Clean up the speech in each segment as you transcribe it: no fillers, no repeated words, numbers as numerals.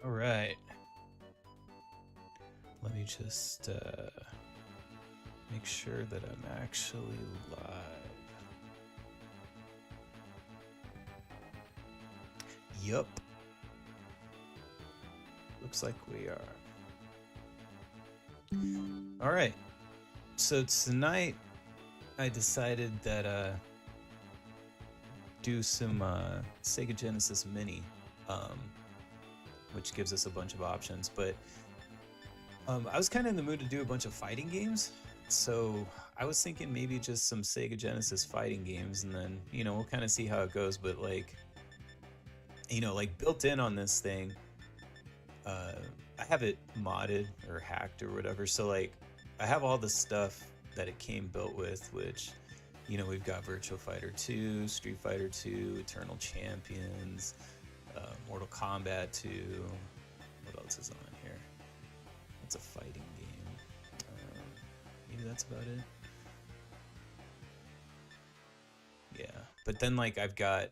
All right. Let me just make sure that I'm actually live. Yup. Looks like we are. All right. So tonight I decided that do some Sega Genesis Mini, which gives us a bunch of options. But I was kind of in the mood to do a bunch of fighting games, so I was thinking maybe just some Sega Genesis fighting games, and then we'll kind of see how it goes. But like built in on this thing, I have it modded or hacked or whatever. So like I have all the stuff that it came built with, which we've got Virtua Fighter 2, Street Fighter 2, Eternal Champions, Mortal Kombat 2. What else is on here? It's a fighting game. Maybe that's about it. Yeah, but then like I've got,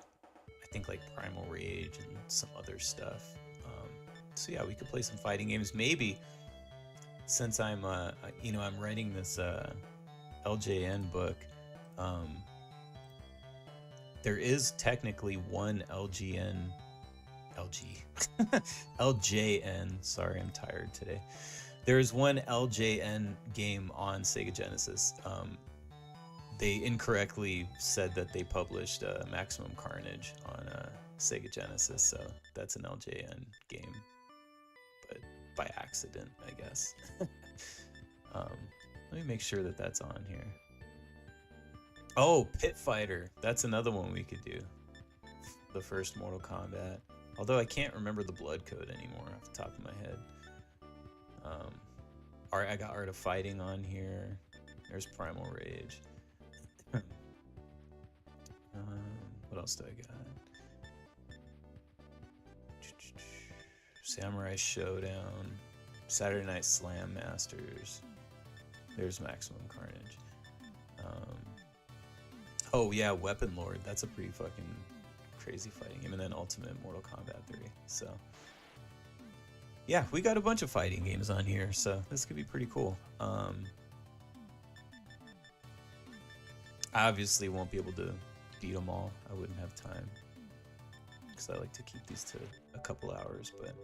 I think like Primal Rage and some other stuff. So yeah, we could play some fighting games. Maybe since I'm I'm writing this LJN book. There is technically one LJN. Sorry, I'm tired today. There is one LJN game on Sega Genesis. They incorrectly said that they published Maximum Carnage on Sega Genesis, so that's an LJN game, but by accident, I guess. Let me make sure that that's on here. Oh, Pit Fighter. That's another one we could do. The first Mortal Kombat. Although I can't remember the blood code anymore off the top of my head. I got Art of Fighting on here. There's Primal Rage. What else do I got? Samurai Showdown. Saturday Night Slam Masters. There's Maximum Carnage. Oh yeah, Weapon Lord. That's a pretty fucking crazy fighting game. And then Ultimate Mortal Kombat 3. So yeah, we got a bunch of fighting games on here, so this could be pretty cool. I obviously won't be able to beat them all. I wouldn't have time because I like to keep these to a couple hours. But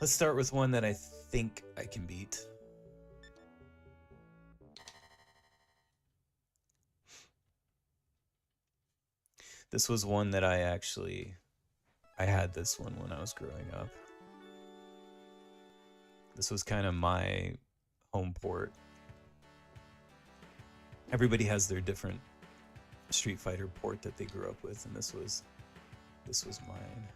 let's start with one that I think I can beat. This was one that I had this one when I was growing up. This was kind of my home port. Everybody has their different Street Fighter port that they grew up with, and this was mine.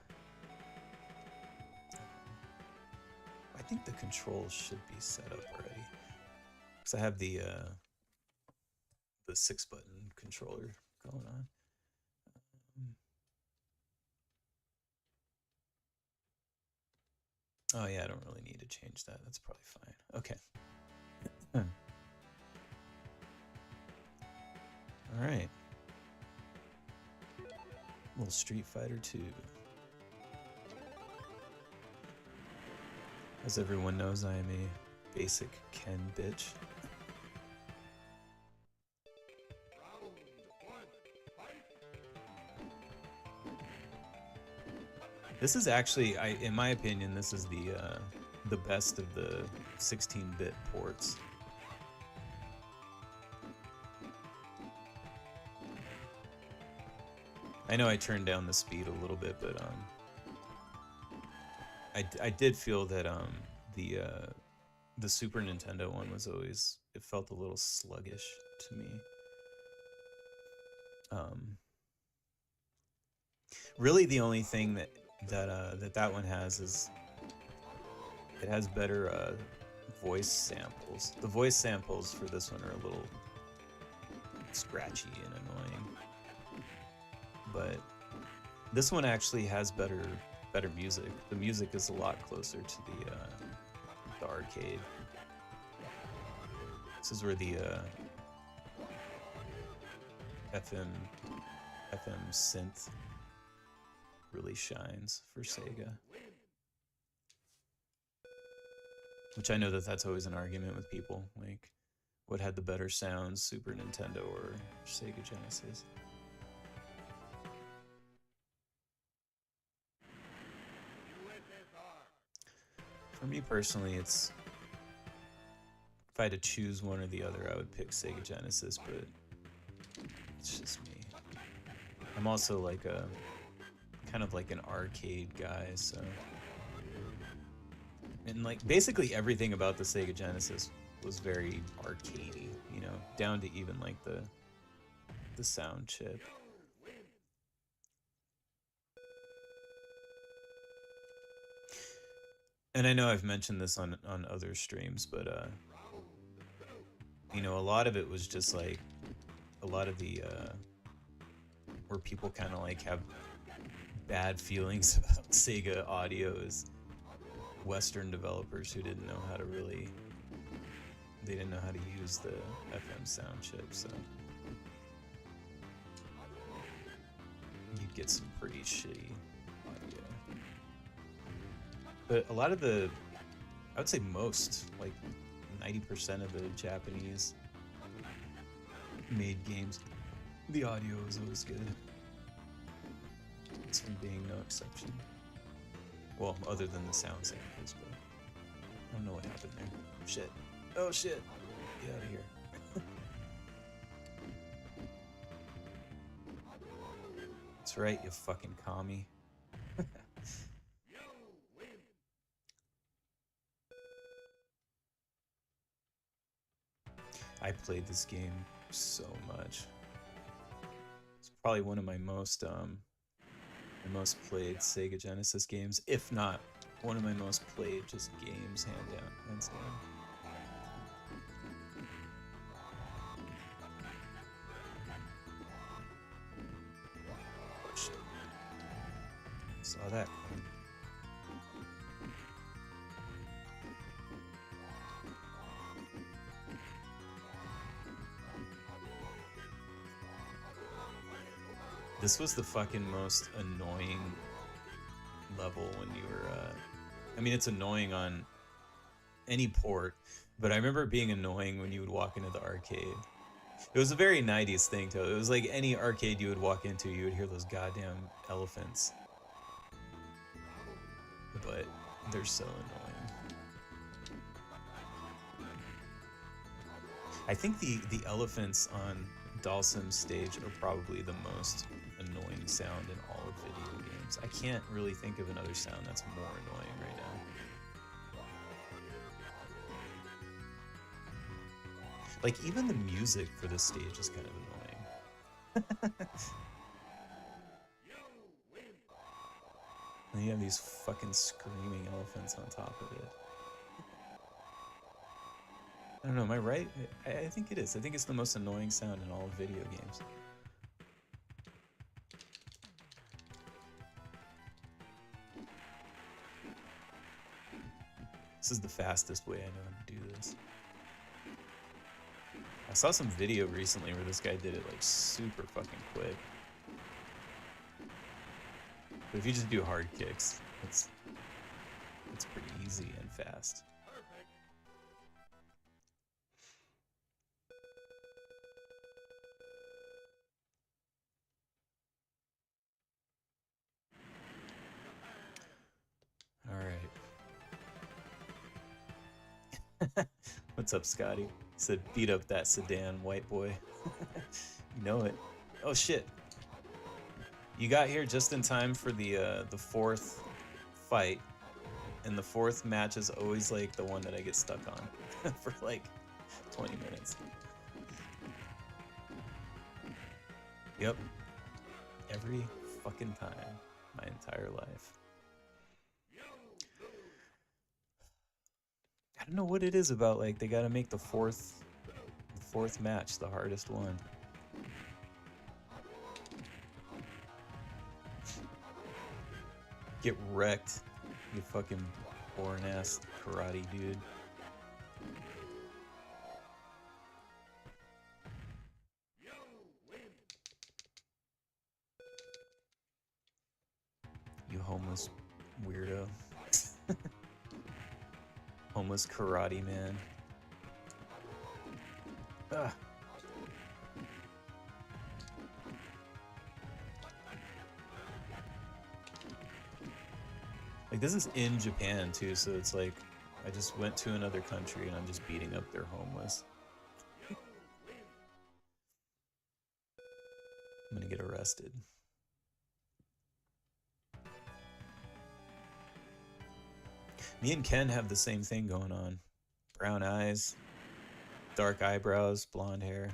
I think the controls should be set up already, because I have the 6-button controller going on. Oh yeah, I don't really need to change that. That's probably fine. Okay. All right. Little Street Fighter 2. As everyone knows, I am a basic Ken bitch. This is actually, in my opinion, this is the best of the 16-bit ports. I know I turned down the speed a little bit, but I did feel that the Super Nintendo one was always, it felt a little sluggish to me. Really, the only thing that one has is it has better voice samples. The voice samples for this one are a little scratchy and annoying, but this one actually has better music. The music is a lot closer to the arcade. This is where the FM synth really shines for Sega. Which I know that that's always an argument with people, like, what had the better sounds, Super Nintendo or Sega Genesis? For me personally, it's, if I had to choose one or the other, I would pick Sega Genesis, but it's just me. I'm also like a, kind of like an arcade guy, so. And like basically everything about the Sega Genesis was very arcadey, you know, down to even like the sound chip. And I know I've mentioned this on other streams, but you know, a lot of it was just like a lot of the where people kind of like have bad feelings about Sega audio is Western developers who didn't know how to really, they didn't know how to use the FM sound chip, so you'd get some pretty shitty audio. But a lot of the, I would say most, like 90% of the Japanese made games, the audio was always good. This one being no exception. Well, other than the sound samples, but I don't know what happened there. Shit. Oh shit. Get out of here. That's right, you fucking commie. I played this game so much. It's probably one of my most played Sega Genesis games, if not one of my most played just games, hands down. Oh shit. Saw that coming. This was the fucking most annoying level when you were, I mean, it's annoying on any port, but I remember it being annoying when you would walk into the arcade. It was a very 90s thing, too. It was like any arcade you would walk into, you would hear those goddamn elephants. But they're so annoying. I think the elephants on Dalsim's stage are probably the most annoying sound in all of video games. I can't really think of another sound that's more annoying right now. Like, even the music for this stage is kind of annoying. And you have these fucking screaming elephants on top of it. I don't know, am I right? I think it is. I think it's the most annoying sound in all of video games. This is the fastest way I know how to do this. I saw some video recently where this guy did it like super fucking quick. But if you just do hard kicks, it's pretty easy and fast. Alright. What's up, Scotty? He said, beat up that sedan, white boy. You know it. Oh shit. You got here just in time for the fourth fight, and the fourth match is always like the one that I get stuck on for like 20 minutes. Yep. Every fucking time, my entire life. I don't know what it is about, like, they gotta make the fourth match the hardest one. Get wrecked, you fucking boring ass karate dude. homeless weirdo. Homeless karate man. Ah. Like, this is in Japan too, so it's like I just went to another country and I'm just beating up their homeless. I'm gonna get arrested. Me and Ken have the same thing going on. Brown eyes, dark eyebrows, blonde hair.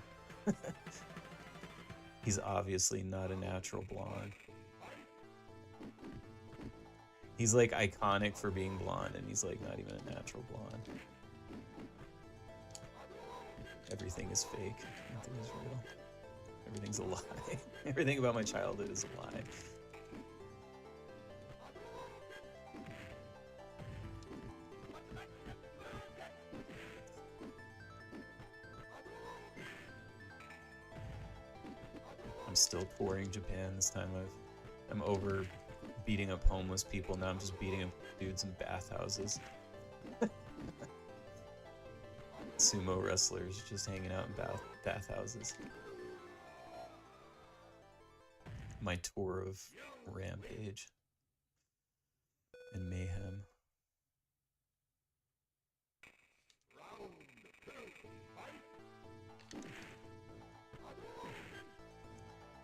He's obviously not a natural blonde. He's like iconic for being blonde, and he's like not even a natural blonde. Everything is fake. Nothing is real. Everything's a lie. Everything about my childhood is a lie. I'm still touring Japan. This time I'm over beating up homeless people. Now I'm just beating up dudes in bathhouses. Sumo wrestlers just hanging out in bathhouses. My tour of rampage and mayhem.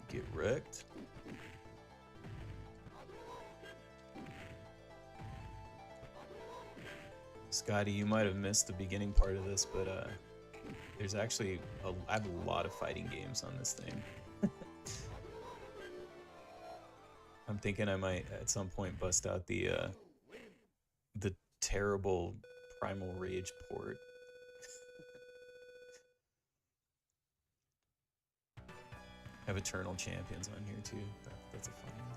Get wrecked. Scotty, you might have missed the beginning part of this, but there's actually I have a lot of fighting games on this thing. I'm thinking I might at some point bust out the terrible Primal Rage port. I have Eternal Champions on here too. That's a fun one.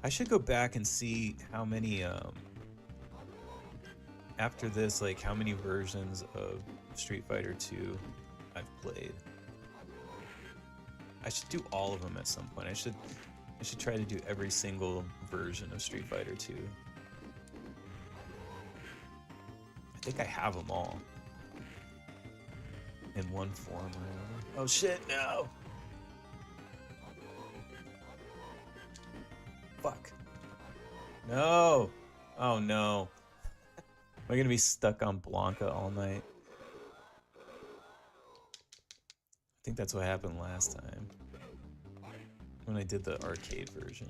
I should go back and see how many after this, like how many versions of Street Fighter 2 I've played. I should do all of them at some point. I should try to do every single version of Street Fighter 2. I think I have them all in one form or another. Oh shit, no! Fuck. No! Oh no. Am I gonna be stuck on Blanca all night? I think that's what happened last time. When I did the arcade version.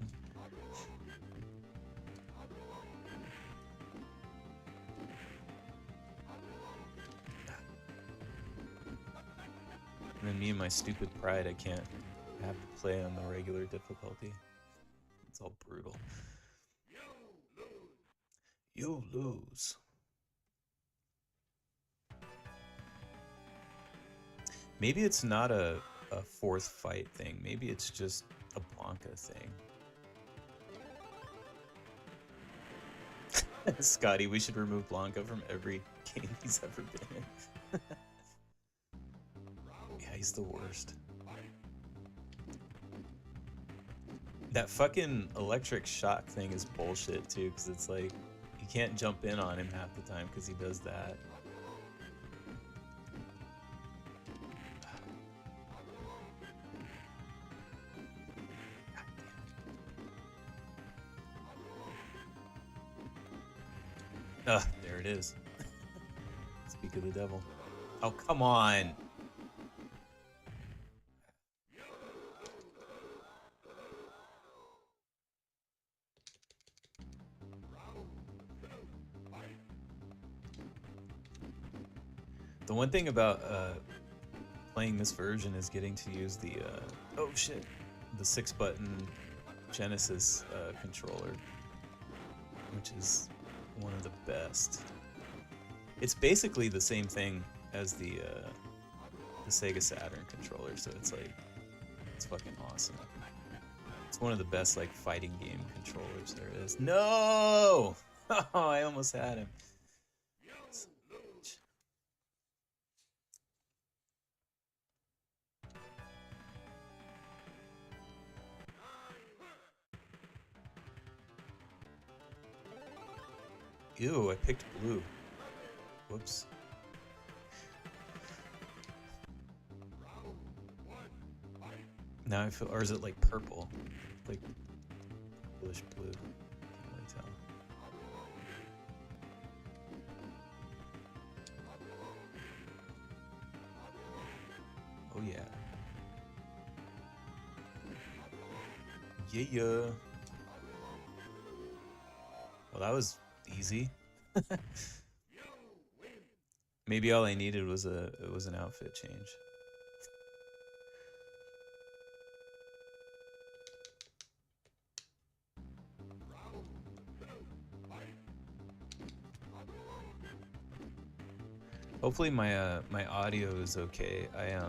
And then me and my stupid pride, I can't have to play on the regular difficulty. It's all brutal. You lose. Maybe it's not a fourth fight thing. Maybe it's just a Blanca thing. Scotty, we should remove Blanca from every game he's ever been in. Yeah, he's the worst. That fucking electric shock thing is bullshit too, because it's like you can't jump in on him half the time because he does that. There it is. Speak of the devil. Oh, come on. The one thing about playing this version is getting to use the oh shit, the 6-button Genesis controller, which is one of the best. It's basically the same thing as the Sega Saturn controller, so it's like it's fucking awesome. It's one of the best like fighting game controllers there is. No! Oh, I almost had him. Ew, I picked blue. Whoops. Now I feel, or is it like purple? Like bluish blue. Can't really tell. Oh yeah. Yeah. Well, that was easy. Maybe all I needed was an outfit change. Hopefully my audio is okay. I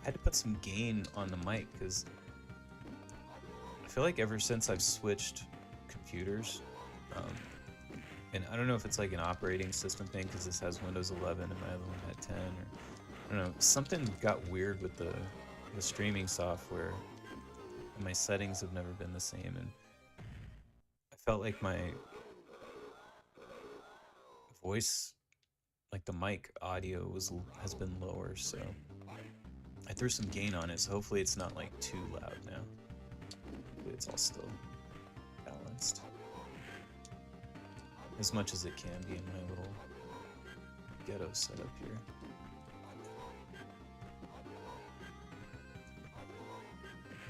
had to put some gain on the mic because I feel like ever since I've switched computers, and I don't know if it's like an operating system thing because this has Windows 11 and my other one had 10, or I don't know, something got weird with the streaming software, and my settings have never been the same, and I felt like my voice, like the mic audio has been lower, so I threw some gain on it, so hopefully it's not like too loud now. Hopefully it's all still balanced as much as it can be in my little ghetto setup here.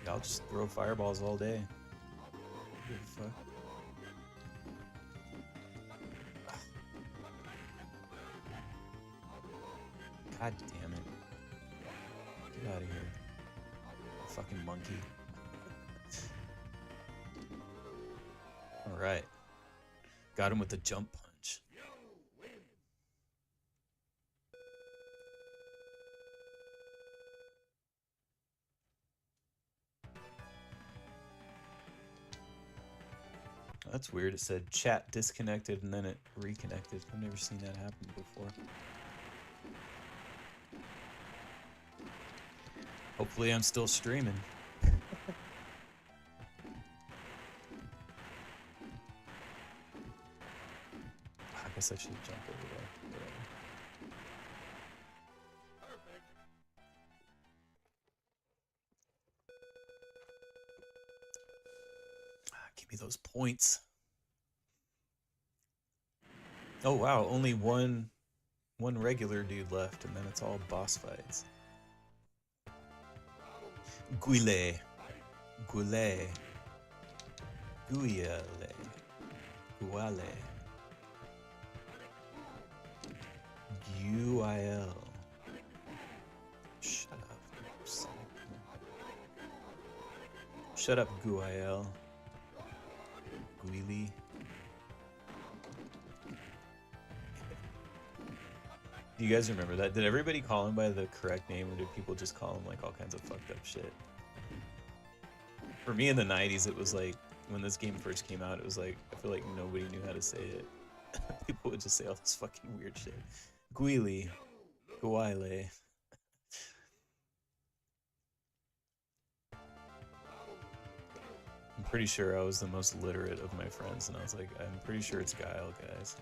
Yeah, I'll just throw fireballs all day. Give a fuck. God damn it. Get out of here. Fucking monkey. Alright. Got him with the jump punch. That's weird. It said chat disconnected and then it reconnected. I've never seen that happen before. Hopefully I'm still streaming. I guess I should jump over there. Whatever. Give me those points. Oh wow, only one regular dude left, and then it's all boss fights. Guile. Guile. Guile. Guale. Guile. Shut up. Shut up, Guile. Guile. Do you guys remember that? Did everybody call him by the correct name, or did people just call him like all kinds of fucked up shit? For me in the 90s, it was like, when this game first came out, it was like, I feel like nobody knew how to say it. People would just say all this fucking weird shit. Guile. Guile. I'm pretty sure I was the most literate of my friends, and I was like, I'm pretty sure it's Guile, guys.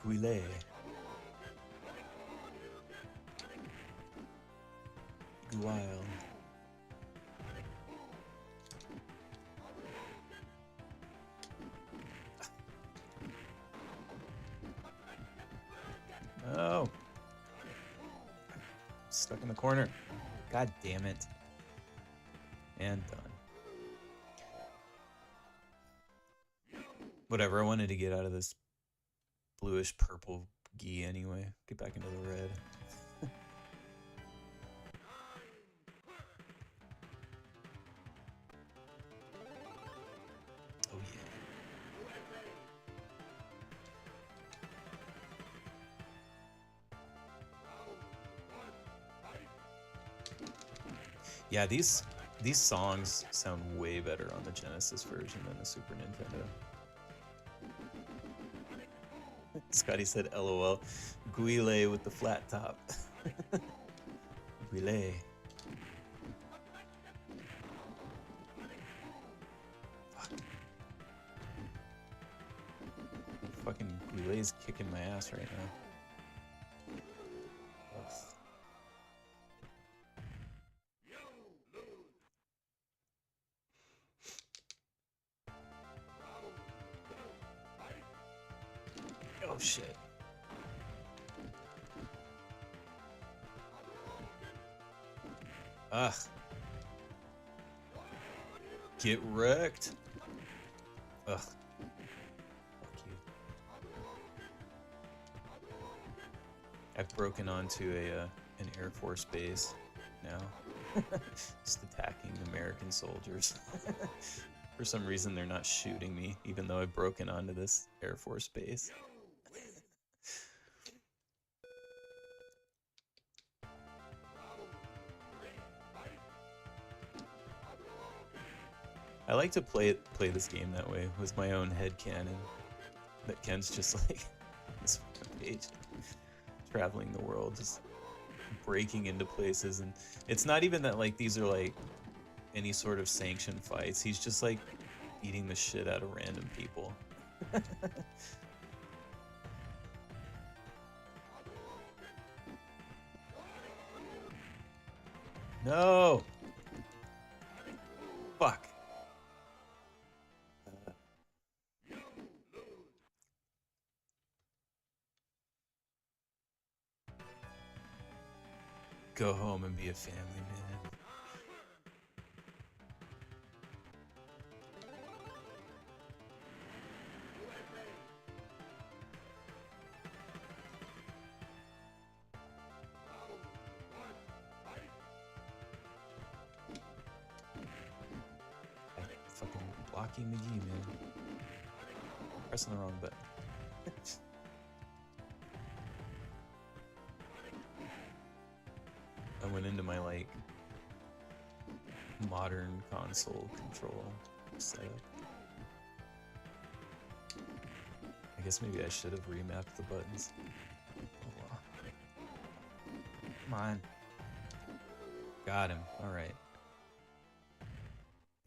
Guile. Guile. Oh. Stuck in the corner. God damn it. And done. Whatever, I wanted to get out of this bluish purple gi anyway. Get back into the red. Oh yeah. Yeah, these songs sound way better on the Genesis version than the Super Nintendo. Scotty said LOL. Guile with the flat top. Guile. Fuck. Guilet's kicking my ass right now. Ugh. Oh shit. Ugh. Get wrecked. Ugh. Fuck you. I've broken onto an Air Force base now. Just attacking American soldiers. For some reason they're not shooting me, even though I've broken onto this Air Force base. I like to play this game that way, with my own headcanon. That Ken's just like this page, traveling the world, just breaking into places, and it's not even that like these are like any sort of sanctioned fights. He's just like beating the shit out of random people. No! Fuck. Go home and be a family man. Fucking blocky McGee, man. Pressing the wrong button. I went into my like modern console control setup. I guess maybe I should have remapped the buttons. Oh, well. Come on. Got him. Alright.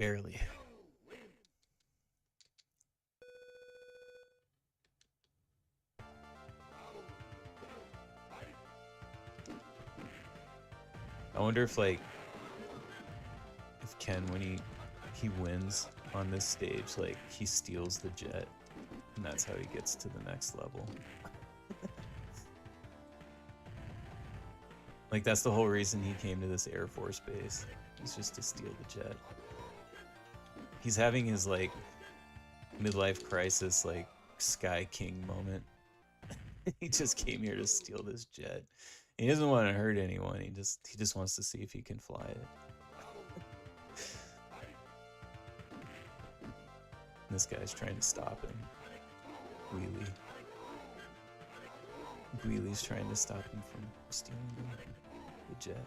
Barely. I wonder if like if Ken, when he wins on this stage, like he steals the jet and that's how he gets to the next level. Like that's the whole reason he came to this Air Force base. It's just to steal the jet. He's having his like midlife crisis like Sky King moment. He just came here to steal this jet. He doesn't want to hurt anyone. He just wants to see if he can fly it. This guy's trying to stop him. Wheelie. Wheelie's trying to stop him from stealing the jet.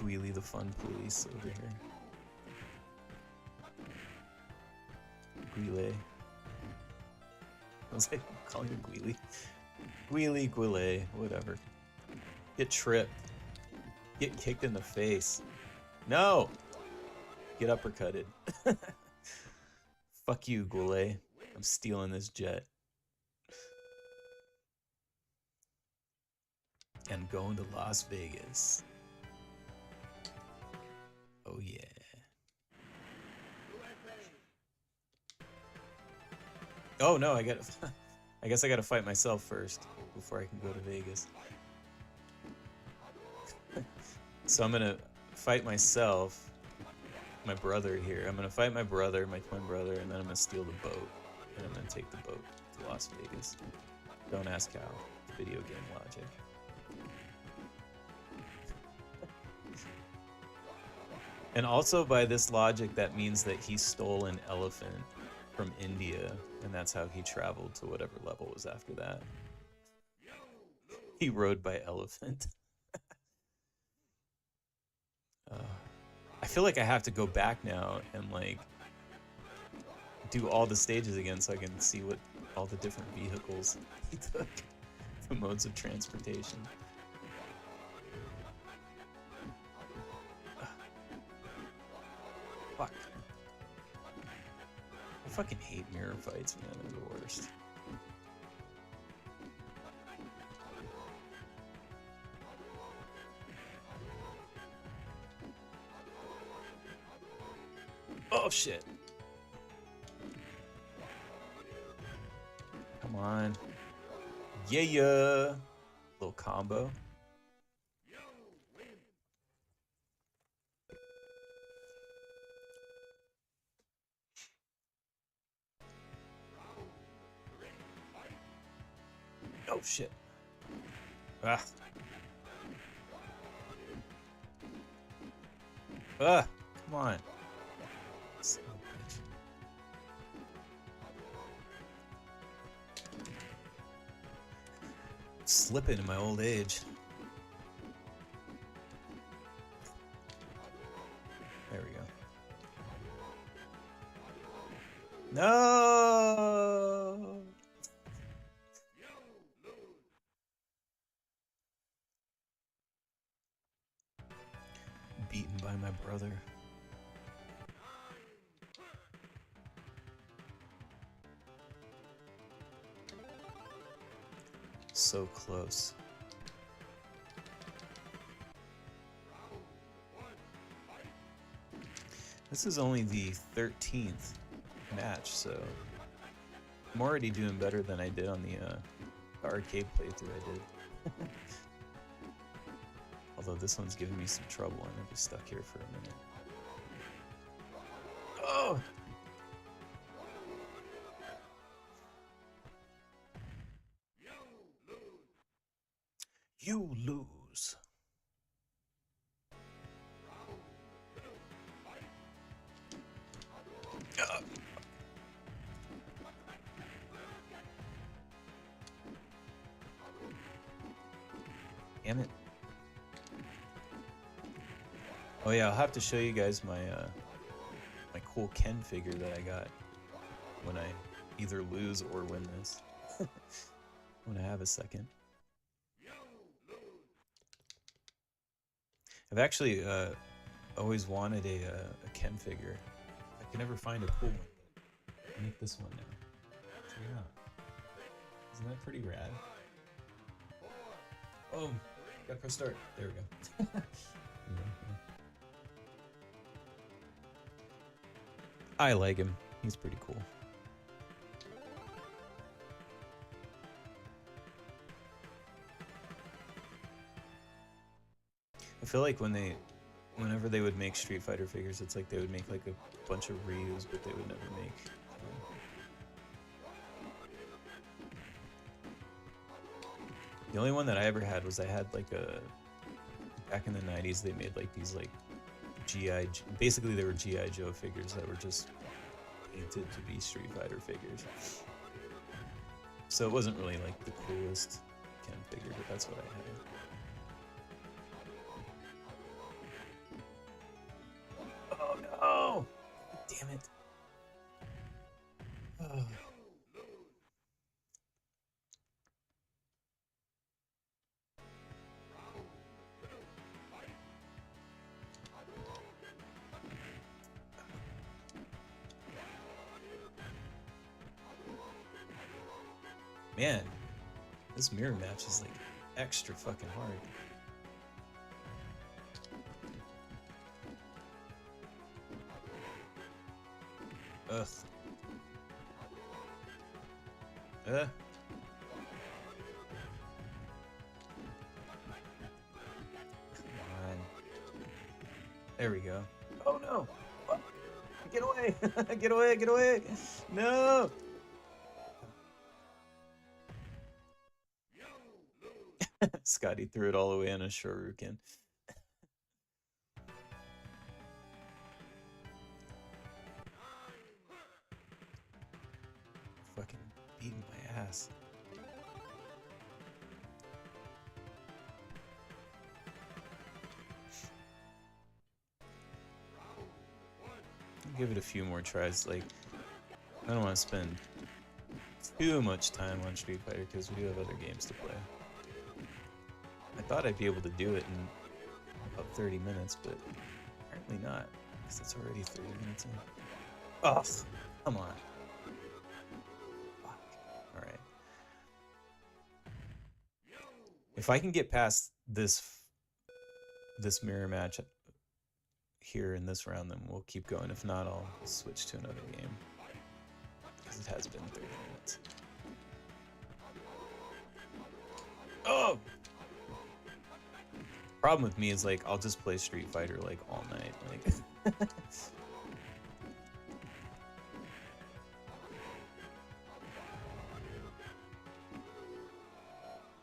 Wheelie the fun police over here. Guile. I was like calling him Guile. Guile, Guile, whatever. Get tripped. Get kicked in the face. No! Get uppercutted. Fuck you, Guile. I'm stealing this jet. And going to Las Vegas. Oh yeah. Oh no, I guess I gotta fight myself first before I can go to Vegas. So I'm gonna fight myself, my brother here. I'm gonna fight my brother, my twin brother, and then I'm gonna steal the boat. And I'm gonna take the boat to Las Vegas. Don't ask how. Video game logic. And also by this logic, that means that he stole an elephant from India, and that's how he traveled to whatever level was after that. He rode by elephant. I feel like I have to go back now and like do all the stages again so I can see what all the different vehicles he took, the modes of transportation. Fuck. fucking hate mirror fights, man. They're the worst. Oh shit. Come on. Yeah. Little combo. Oh shit. Ah. Ah, come on. Son of a bitch. Slipping in my old age. There we go. No! Beaten by my brother. So close. This is only the 13th match, so I'm already doing better than I did on the arcade playthrough I did. Although this one's giving me some trouble, and I'm just stuck here for a minute. Oh! You lose. Damn it. Oh yeah, I'll have to show you guys my my cool Ken figure that I got when I either lose or win this. When I have a second. I've actually always wanted a Ken figure. I can never find a cool one. I'll make this one now. Check it out. Isn't that pretty rad? Oh, gotta press start. There we go. I like him. He's pretty cool. I feel like whenever they would make Street Fighter figures, it's like they would make like a bunch of Ryus, but they would never make. The only one that I ever had was I had like back in the 90s they made like these like basically they were G.I. Joe figures that were just painted to be Street Fighter figures. So it wasn't really like the coolest Ken figure, but that's what I had. Oh no! Damn it. Oh. Man, this mirror match is like extra fucking hard. Ugh. Come on. There we go. Oh no! Get away! Get away! Get away! No! Scotty threw it all the way in a shuriken. Fucking beating my ass. I'll give it a few more tries. Like, I don't want to spend too much time on Street Fighter because we do have other games to play. I thought I'd be able to do it in about 30 minutes, but apparently not, because it's already 30 minutes in. Oh, come on. If I can get past this mirror match here in this round, then we'll keep going. If not, I'll switch to another game, because it has been 30 minutes. Oh! Problem with me is, like, I'll just play Street Fighter, like, all night. Like,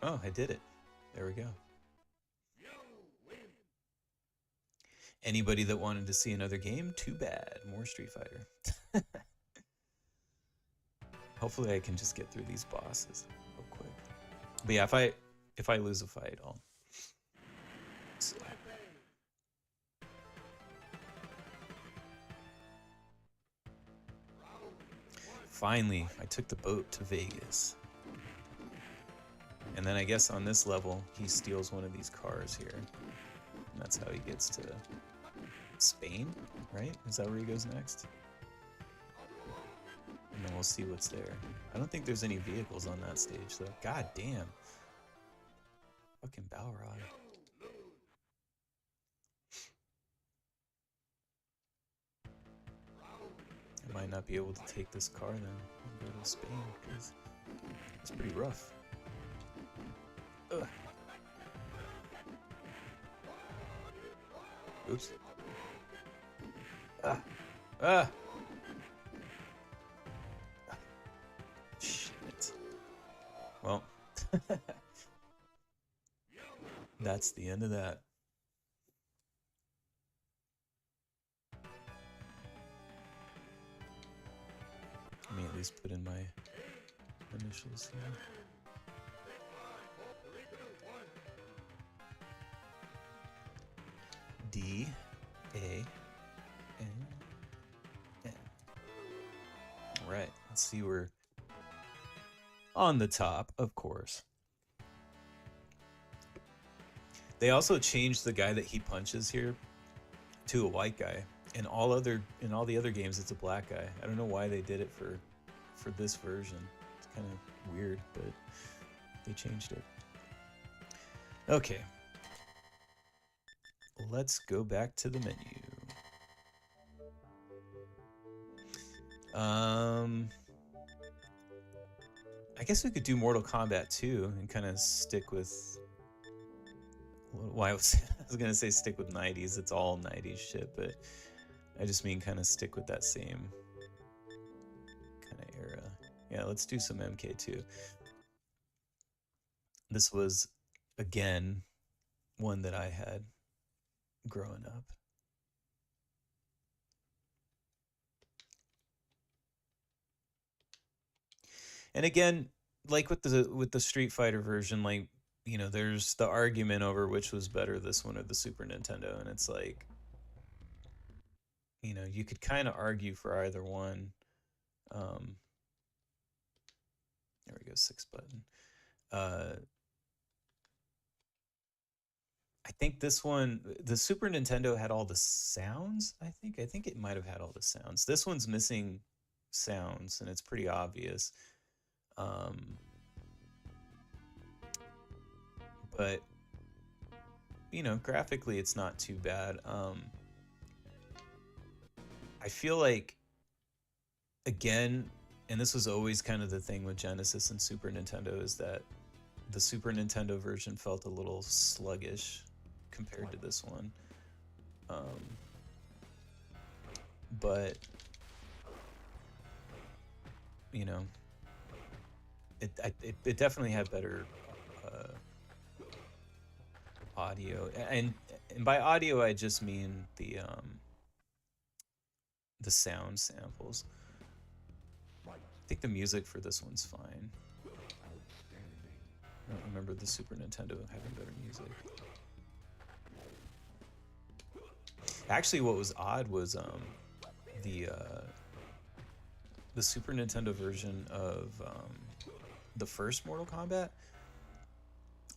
oh, I did it. There we go. Anybody that wanted to see another game, too bad. More Street Fighter. Hopefully I can just get through these bosses real quick. But yeah, if I lose a fight, I'll... So. Finally, I took the boat to Vegas. And then I guess on this level, he steals one of these cars here. And that's how he gets to Spain, right? Is that where he goes next? And then we'll see what's there. I don't think there's any vehicles on that stage, though. God damn. Fucking Balrog. I might not be able to take this car then and go to Spain, because it's pretty rough. Ugh. Oops. Ah. Ah. Shit. Well. That's the end of that. Let me at least put in my initials here. D A N N. All right, let's see, we're on the top, of course. They also changed the guy that he punches here to a white guy. In all the other games, it's a black guy. I don't know why they did it for this version. It's kind of weird, but they changed it. Okay. Let's go back to the menu. I guess we could do Mortal Kombat 2 and kind of stick with... Well, I was gonna say stick with 90s. It's all 90s shit, but I just mean kind of stick with that same kind of era. Yeah, let's do some MK2. This was, again, one that I had growing up. And again, like with the Street Fighter version, like, you know, there's the argument over which was better, this one or the Super Nintendo, and it's like, you know, you could kind of argue for either one. There we go, 6 button. I think this one, the Super Nintendo had all the sounds, I think it might have had all the sounds. This one's missing sounds, and it's pretty obvious. But, you know, graphically it's not too bad. I feel like, again, and this was always kind of the thing with Genesis and Super Nintendo, is that the Super Nintendo version felt a little sluggish compared to this one. But, you know, it definitely had better audio, and by audio I just mean the sound samples. I think the music for this one's fine. I don't remember the Super Nintendo having better music. Actually, what was odd was the Super Nintendo version of the first Mortal Kombat.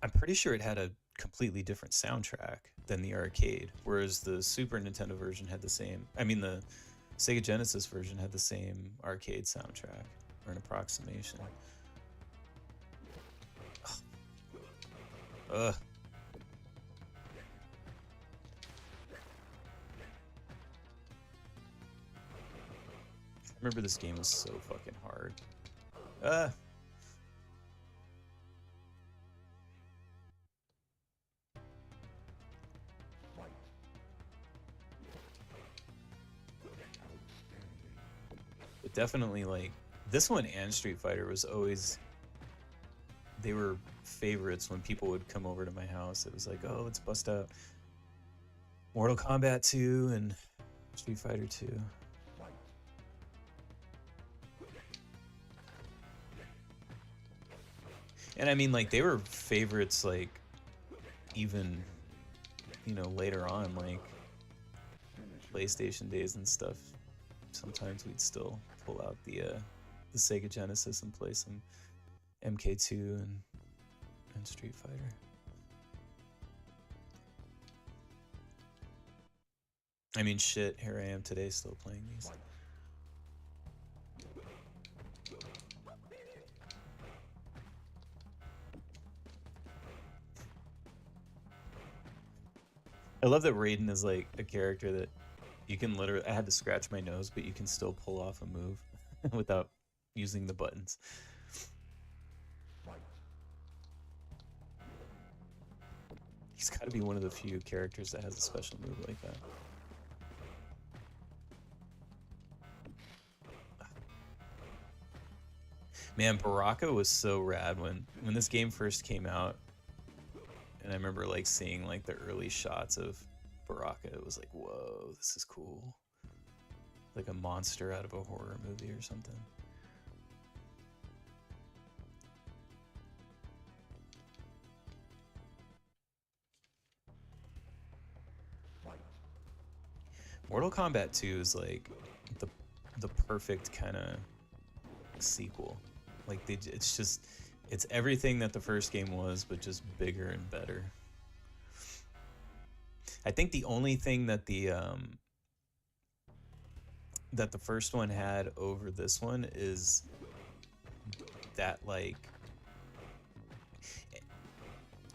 I'm pretty sure it had a completely different soundtrack than the arcade, whereas the Super Nintendo version had the same. I mean, the Sega Genesis version had the same arcade soundtrack, or an approximation. Ugh. I remember this game was so fucking hard. But definitely, like, this one and Street Fighter was always... They were favorites when people would come over to my house. It was like, oh, let's bust out Mortal Kombat 2 and Street Fighter 2. And I mean, like, they were favorites, like, even, you know, later on, like, PlayStation days and stuff. Sometimes we'd still pull out the Sega Genesis and play some MK2 and Street Fighter. I mean, shit, here I am today still playing these. I love that Raiden is like a character that you can literally... I had to scratch my nose, but you can still pull off a move without using the buttons. He's got to be one of the few characters that has a special move like that. Man, Baraka was so rad when this game first came out. And I remember like seeing like the early shots of Baraka. It was like, whoa, this is cool. Like a monster out of a horror movie or something. Mortal Kombat 2 is like the perfect kind of sequel. Like it's everything that the first game was, but just bigger and better. I think the only thing that the first one had over this one is that, like,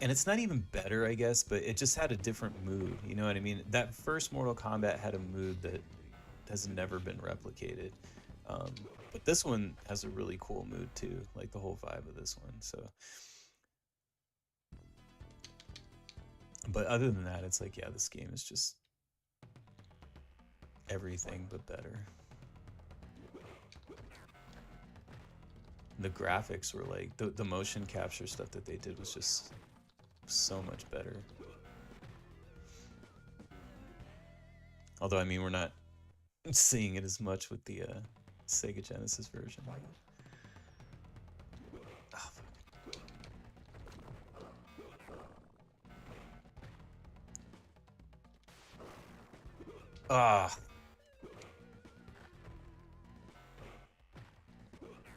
and it's not even better, I guess, but it just had a different mood. You know what I mean? That first Mortal Kombat had a mood that has never been replicated. But this one has a really cool mood too, like the whole vibe of this one. So, but other than that, it's like, yeah, this game is just everything but better. The graphics were like, the motion capture stuff that they did was just so much better. Although, I mean, we're not seeing it as much with the Sega Genesis version. Oh, ah.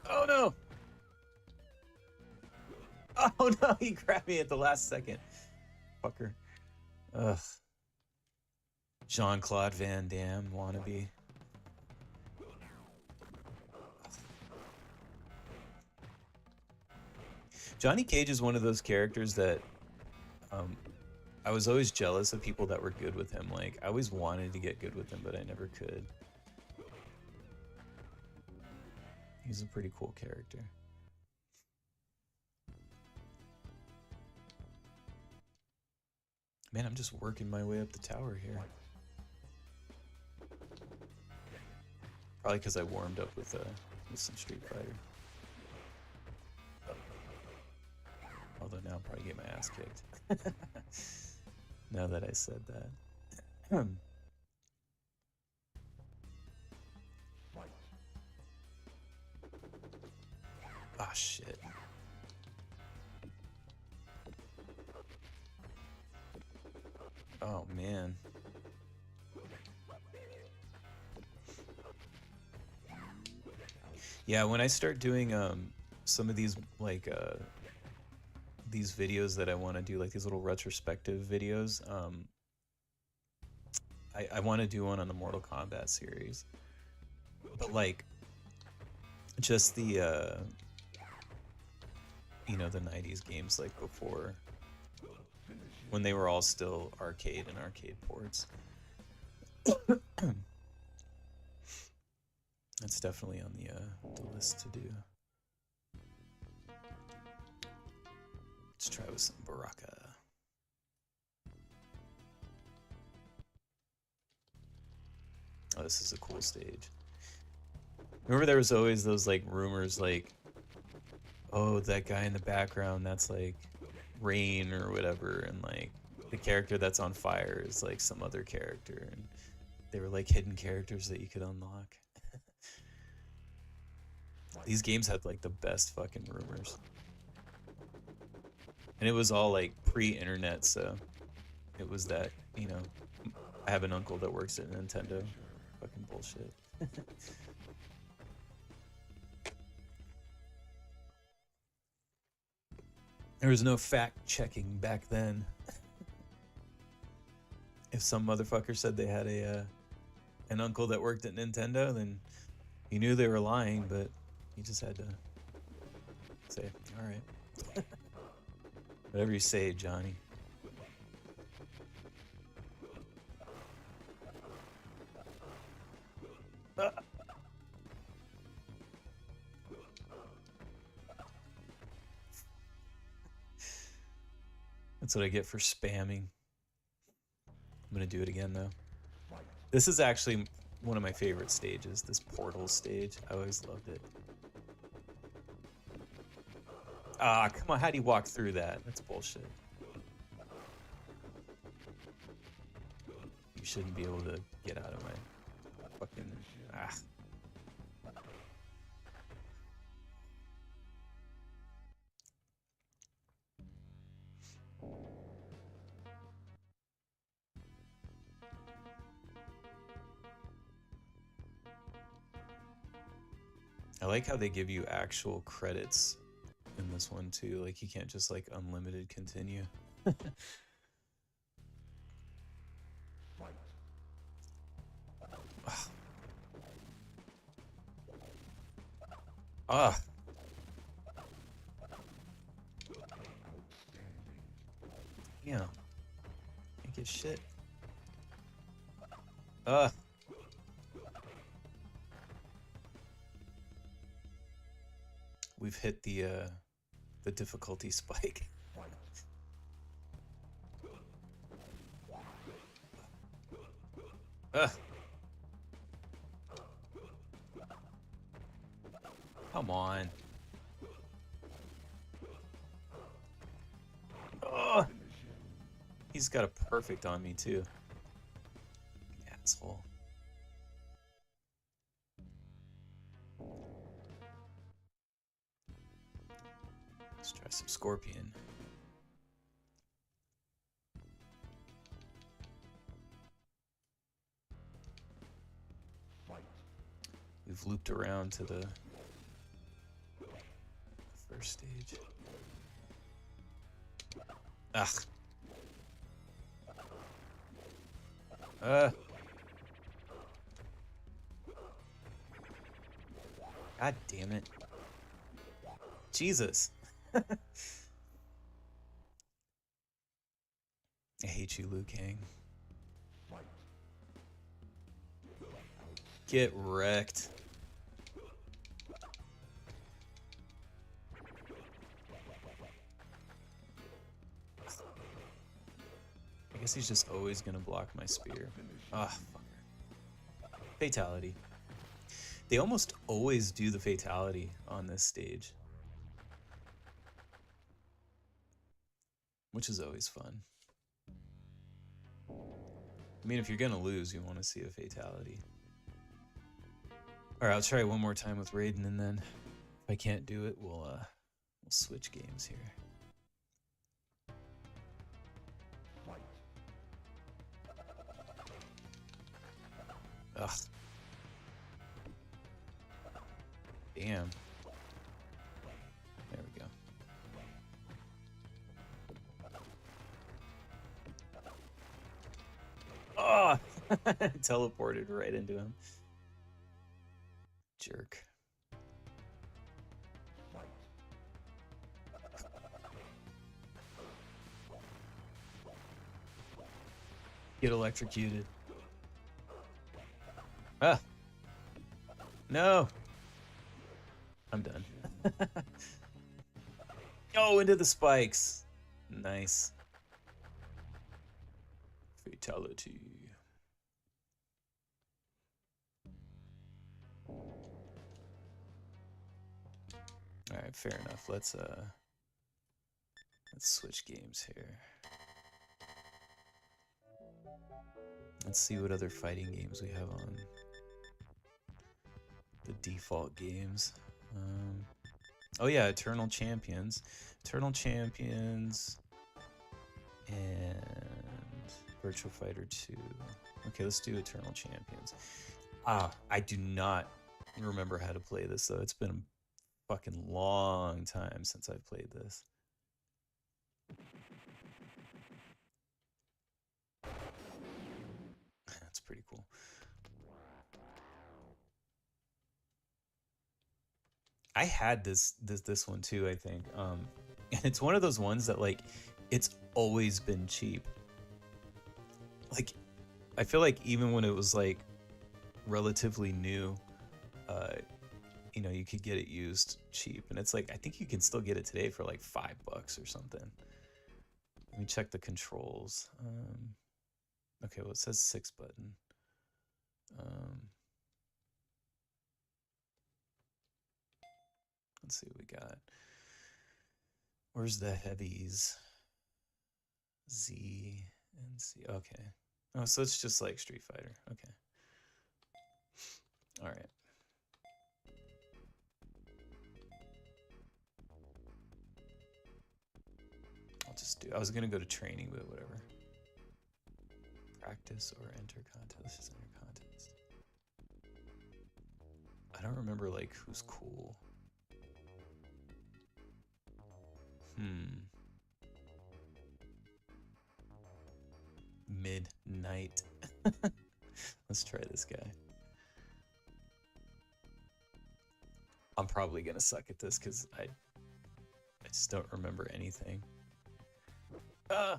Oh no! Oh no, he grabbed me at the last second. Fucker. Ugh. Jean-Claude Van Damme wannabe. Johnny Cage is one of those characters that I was always jealous of people that were good with him. Like, I always wanted to get good with him, but I never could. He's a pretty cool character. Man, I'm just working my way up the tower here. Probably because I warmed up with some Street Fighter. Although now I'll probably get my ass kicked. Now that I said that. Ah, shit. Oh, man. Yeah, when I start doing some of these, like, these videos that I want to do, like these little retrospective videos, I want to do one on the Mortal Kombat series. But, like, just the, you know, the 90s games, like, before when they were all still arcade and arcade ports. That's definitely on the list to do. Let's try with some Baraka. Oh, this is a cool stage. Remember there was always those like rumors like, oh, that guy in the background, that's like Rain or whatever, and like the character that's on fire is like some other character, and they were like hidden characters that you could unlock. These games had like the best fucking rumors. And it was all like pre-internet, so it was that, you know, I have an uncle that works at Nintendo. Fucking bullshit. There was no fact checking back then. If some motherfucker said they had an uncle that worked at Nintendo, then you knew they were lying, but you just had to say, all right. Whatever you say, Johnny. That's what I get for spamming. I'm gonna do it again though. This is actually one of my favorite stages, this portal stage. I always loved it. Ah, come on, how do you walk through that? That's bullshit. You shouldn't be able to get out of my fucking... Ah. I like how they give you actual credits in this one too. Like you can't just like unlimited continue. Ah. Yeah. Can't get shit. We've hit the difficulty spike. Come on. He's got a perfect on me too. Asshole. Let's try some Scorpion. We've looped around to the first stage. Ugh. God damn it. Jesus. I hate you, Liu Kang. Get wrecked. I guess he's just always gonna block my spear. Ah, fucker. Fatality. They almost always do the fatality on this stage, which is always fun. I mean, if you're gonna lose, you want to see a fatality. All right, I'll try one more time with Raiden, and then if I can't do it, we'll switch games here. Ugh. Damn. There we go. Oh! Teleported right into him. Jerk. Get electrocuted. Ah, no. I'm done. Oh, into the spikes. Nice. Fatality. All right, fair enough. Let's switch games here. Let's see what other fighting games we have on the default games. Oh yeah, Eternal Champions. Eternal Champions and Virtual Fighter 2. Okay, let's do Eternal Champions. I do not remember how to play this though. It's been a fucking long time since I played this. That's pretty cool. I had this one too, I think. And it's one of those ones that like it's always been cheap. Like I feel like even when it was like relatively new, you know, you could get it used cheap, and it's like I think you can still get it today for like $5 or something. Let me check the controls. Okay, well it says 6 button. Let's see what we got. Where's the heavies? Z and C. Okay. Oh, so it's just like Street Fighter. Okay. All right. I'll just do. I was gonna go to training, but whatever. Practice or enter contest. Let's just enter contest. I don't remember like who's cool. Midnight. Let's try this guy. I'm probably gonna suck at this because I just don't remember anything. Ah!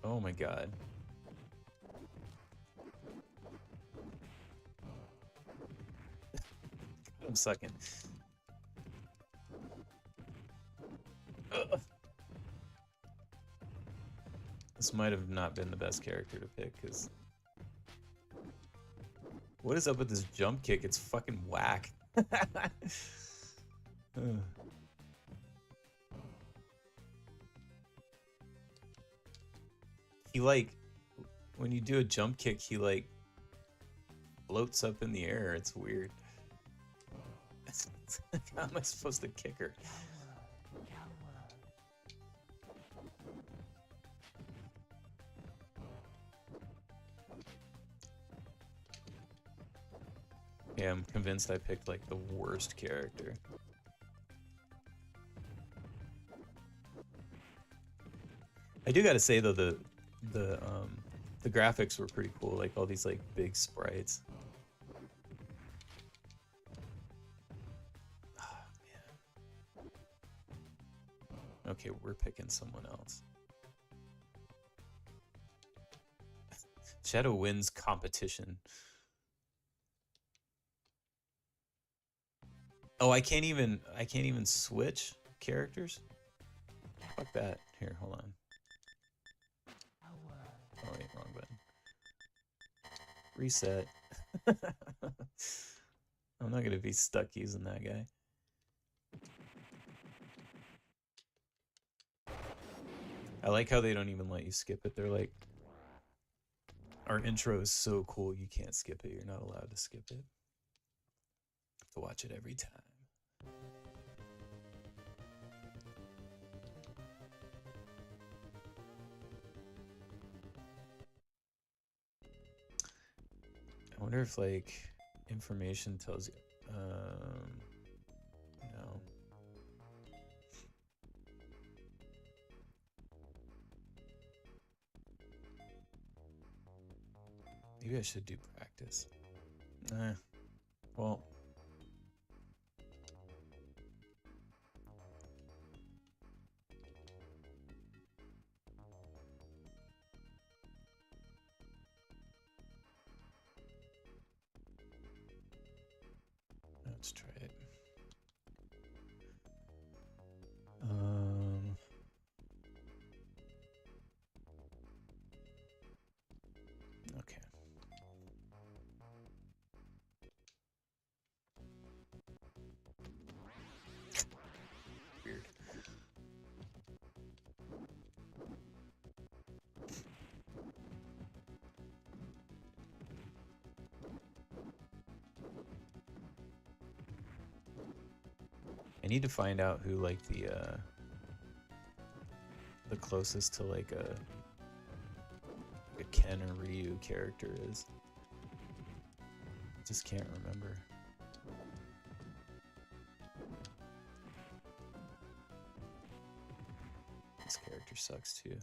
Oh my god. I'm sucking. This might have not been the best character to pick, because... What is up with this jump kick? It's fucking whack. He, like... When you do a jump kick, he, like... floats up in the air. It's weird. How am I supposed to kick her? Yeah, I'm convinced I picked like the worst character. I do gotta say though, the graphics were pretty cool, like all these like big sprites. Oh, man. Okay, we're picking someone else. Shadow wins competition. Oh, I can't even switch characters? Fuck that. Here, hold on. Oh wait, wrong button. Reset. I'm not gonna be stuck using that guy. I like how they don't even let you skip it. They're like, our intro is so cool, you can't skip it. You're not allowed to skip it. You have to watch it every time. I wonder if like information tells you. No. Maybe I should do practice. Well. need to find out who like the closest to like a Ken or Ryu character is. Just can't remember. This character sucks too.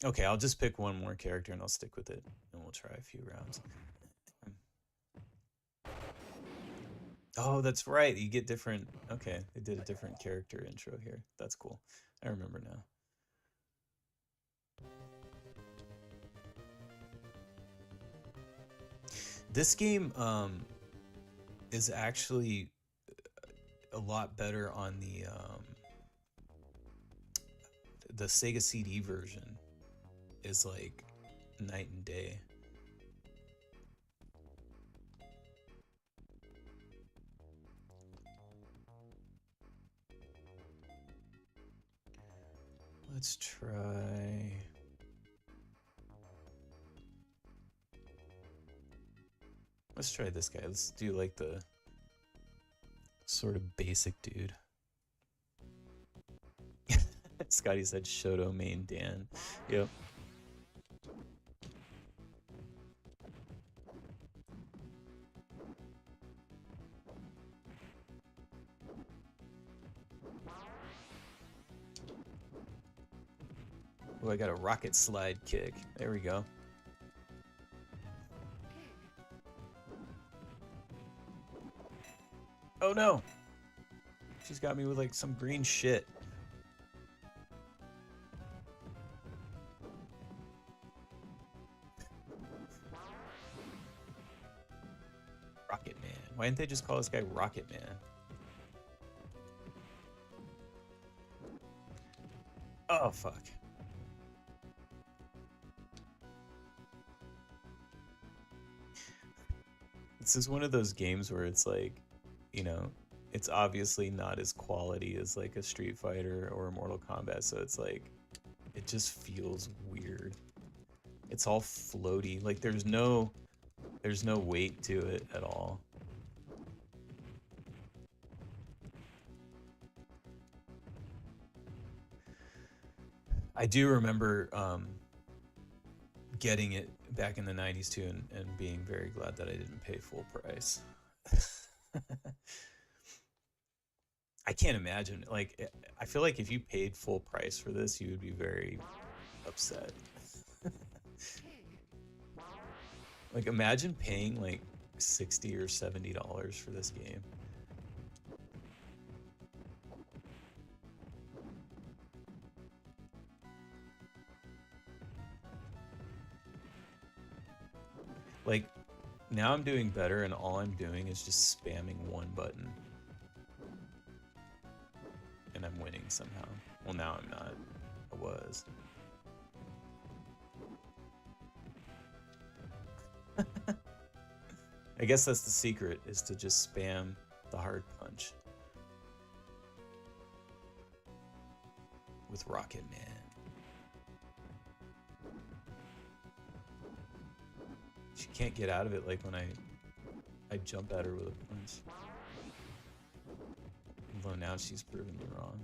Okay, I'll just pick one more character and I'll stick with it, and we'll try a few rounds. Oh, that's right. You get different. Okay, they did a different character intro here. That's cool. I remember now. This game is actually a lot better on the Sega CD version. Is like night and day. Let's try. Let's try this guy. Let's do like the sort of basic dude. Scotty said Shoto main Dan. Yep. Oh, I got a rocket slide kick. There we go. Oh no! She's got me with like some green shit. Rocket Man. Why didn't they just call this guy Rocket Man? Oh, fuck. This is one of those games where it's like, you know, it's obviously not as quality as like a Street Fighter or a Mortal Kombat, so it's like, it just feels weird. It's all floaty. Like there's no weight to it at all. I do remember getting it back in the 90s too, and being very glad that I didn't pay full price. I can't imagine. Like, I feel like if you paid full price for this, you would be very upset. Like, imagine paying like $60 or $70 for this game. Like, now I'm doing better, and all I'm doing is just spamming one button. And I'm winning somehow. Well, now I'm not. I was. I guess that's the secret, is to just spam the hard punch. With Rocket Man. She can't get out of it like when I jump at her with a punch. Although now she's proven me wrong.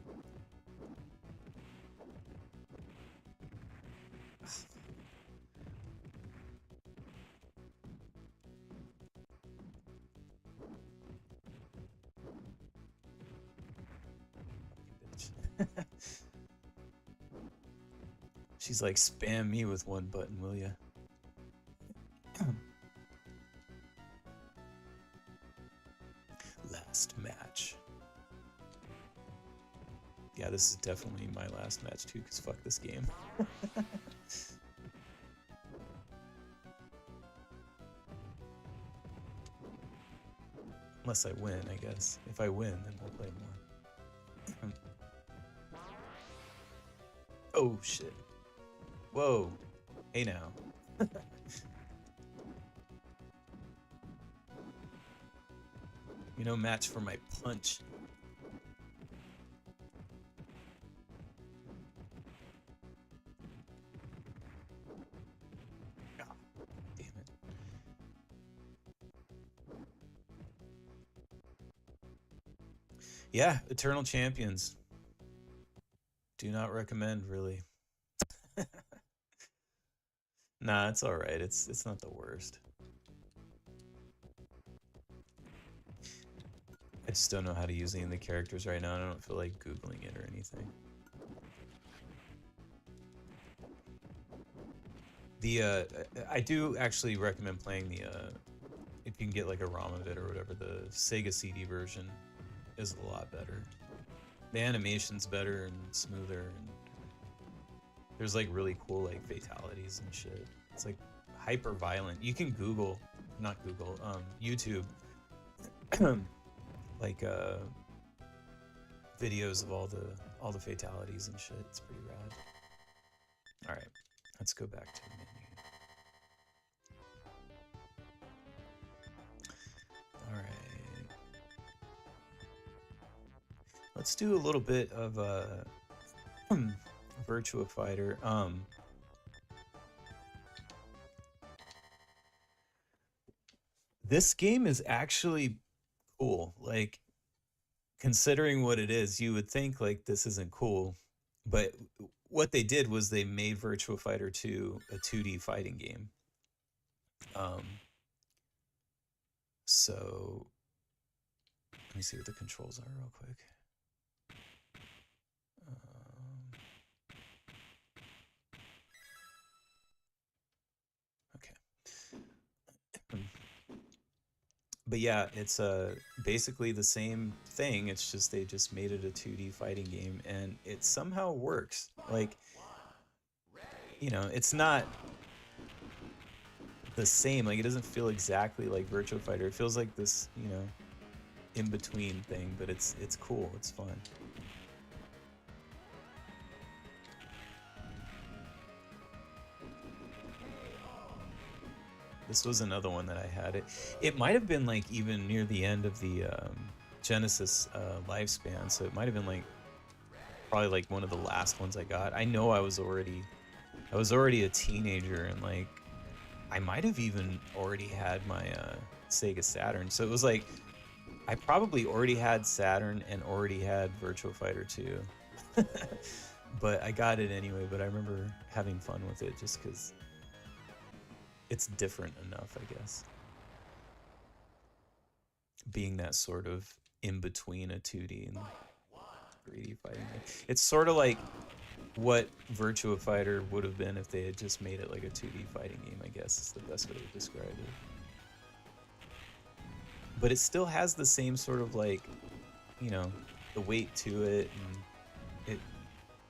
She's like, spam me with one button, will ya? Last match. Yeah, this is definitely my last match too, because fuck this game. Unless I win, I guess. If I win, then we'll play more. Oh, shit. Whoa. Hey now. You know, match for my punch. Ah, damn it. Yeah, Eternal Champions. Do not recommend, really. Nah, it's all right. It's not the worst. I just don't know how to use any of the characters right now. And I don't feel like googling it or anything. The I do actually recommend playing the if you can get like a ROM of it or whatever. The Sega CD version is a lot better. The animation's better and smoother, and there's like really cool like fatalities and shit. It's like hyper violent. You can Google, not Google, YouTube, like videos of all the fatalities and shit. It's pretty rad. All right, let's go back to the menu. All right, let's do a little bit of Virtua Fighter. This game is actually cool. Like, considering what it is, you would think like this isn't cool, but what they did was they made Virtua Fighter 2 a 2D fighting game. Um, so let me see what the controls are real quick. Okay. But yeah, it's basically the same thing. It's just they just made it a 2D fighting game, and it somehow works. Like, you know, it's not the same. Like, it doesn't feel exactly like Virtua Fighter. It feels like this, you know, in between thing. But it's cool. It's fun. This was another one that I had. It might have been like even near the end of the Genesis lifespan, so it might have been like probably like one of the last ones I got. I know I was already a teenager, and like I might have even already had my Sega Saturn. So it was like I probably already had Saturn and already had Virtua Fighter 2. But I got it anyway. But I remember having fun with it just because it's different enough, I guess. Being that sort of in between a 2D and 3D fighting game. It's sort of like what Virtua Fighter would have been if they had just made it like a 2D fighting game, I guess is the best way to describe it. But it still has the same sort of like, you know, the weight to it, and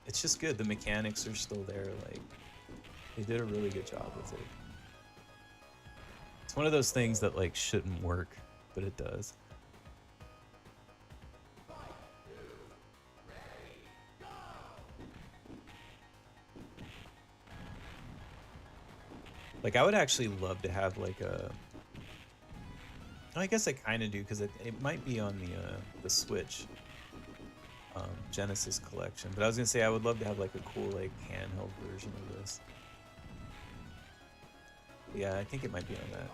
it's just good. The mechanics are still there. Like, they did a really good job with it. It's one of those things that like shouldn't work, but it does. Like, I would actually love to have like a. I guess I kind of do, because it might be on the Switch Genesis collection. But I was gonna say I would love to have like a cool like handheld version of this. But yeah, I think it might be on that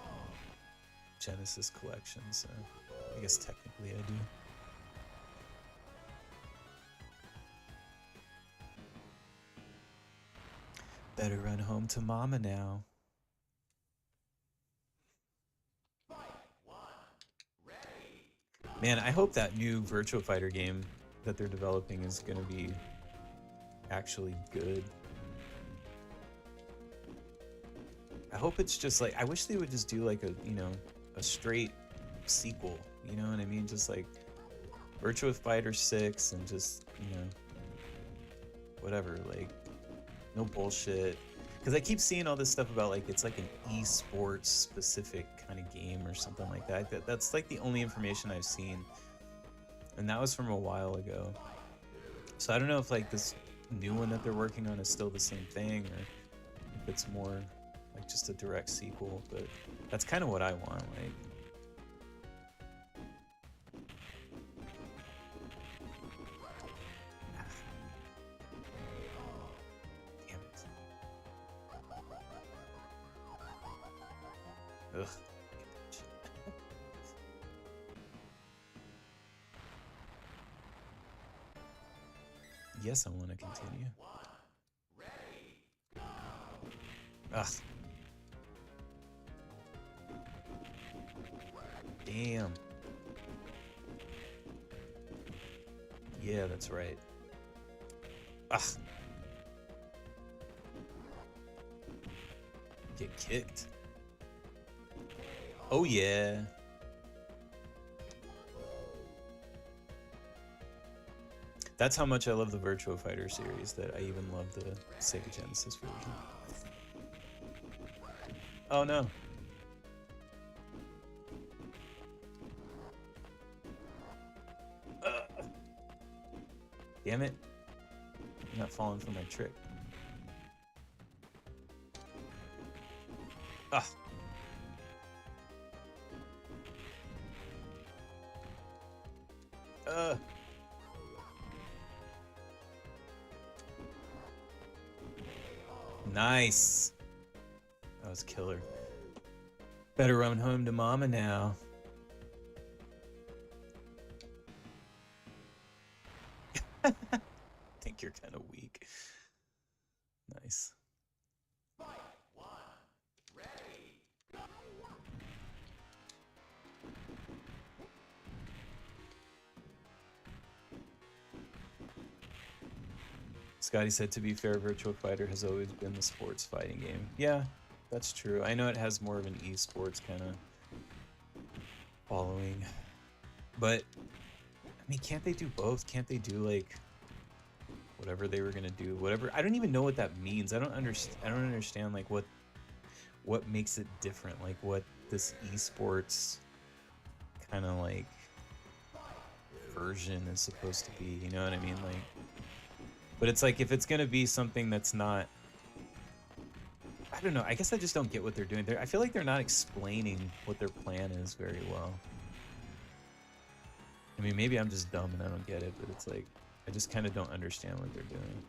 Genesis collection. So I guess technically I do. Better run home to mama now. Man, I hope that new Virtua Fighter game that they're developing is going to be actually good. I hope it's just like, I wish they would just do like a, you know, a straight sequel, you know what I mean? Just like Virtua Fighter 6 and just, you know, whatever, like no bullshit. Because I keep seeing all this stuff about like it's like an esports specific kind of game or something like that. That's like the only information I've seen, and that was from a while ago. So I don't know if like this new one that they're working on is still the same thing, or if it's more like just a direct sequel. But that's kind of what I want. Like, damn it. Ugh. Yes, I want to continue. Ugh. Damn. Yeah, that's right. Ugh. Get kicked. Oh yeah. That's how much I love the Virtua Fighter series, that I even love the Sega Genesis version. Oh no. Damn it. I'm not falling for my trick. Ah. Nice. That was killer. Better run home to mama now. I think you're kind of weak. Nice. Scotty said, to be fair, Virtua Fighter has always been the sports fighting game. Yeah, that's true. I know it has more of an esports kind of following. But, I mean, can't they do both? Can't they do, like, whatever they were going to do? Whatever. I don't even know what that means. I don't understand, like, what makes it different. Like, what this esports kind of, like, version is supposed to be. You know what I mean? Like, but it's like, if it's going to be something that's not, I don't know. I guess I just don't get what they're doing. I feel like they're not explaining what their plan is very well. I mean, maybe I'm just dumb and I don't get it, but it's like, I just kind of don't understand what they're doing.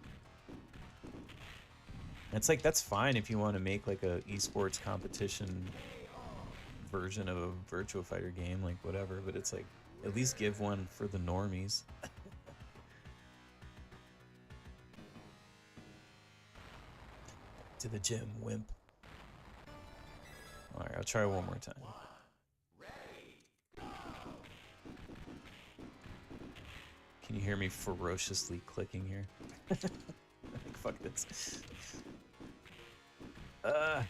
And it's like, that's fine if you want to make like a esports competition version of a Virtua Fighter game, like whatever, but it's like, at least give one for the normies. To the gym, wimp. Alright, I'll try one more time. Can you hear me ferociously clicking here? Like, fuck this. Oh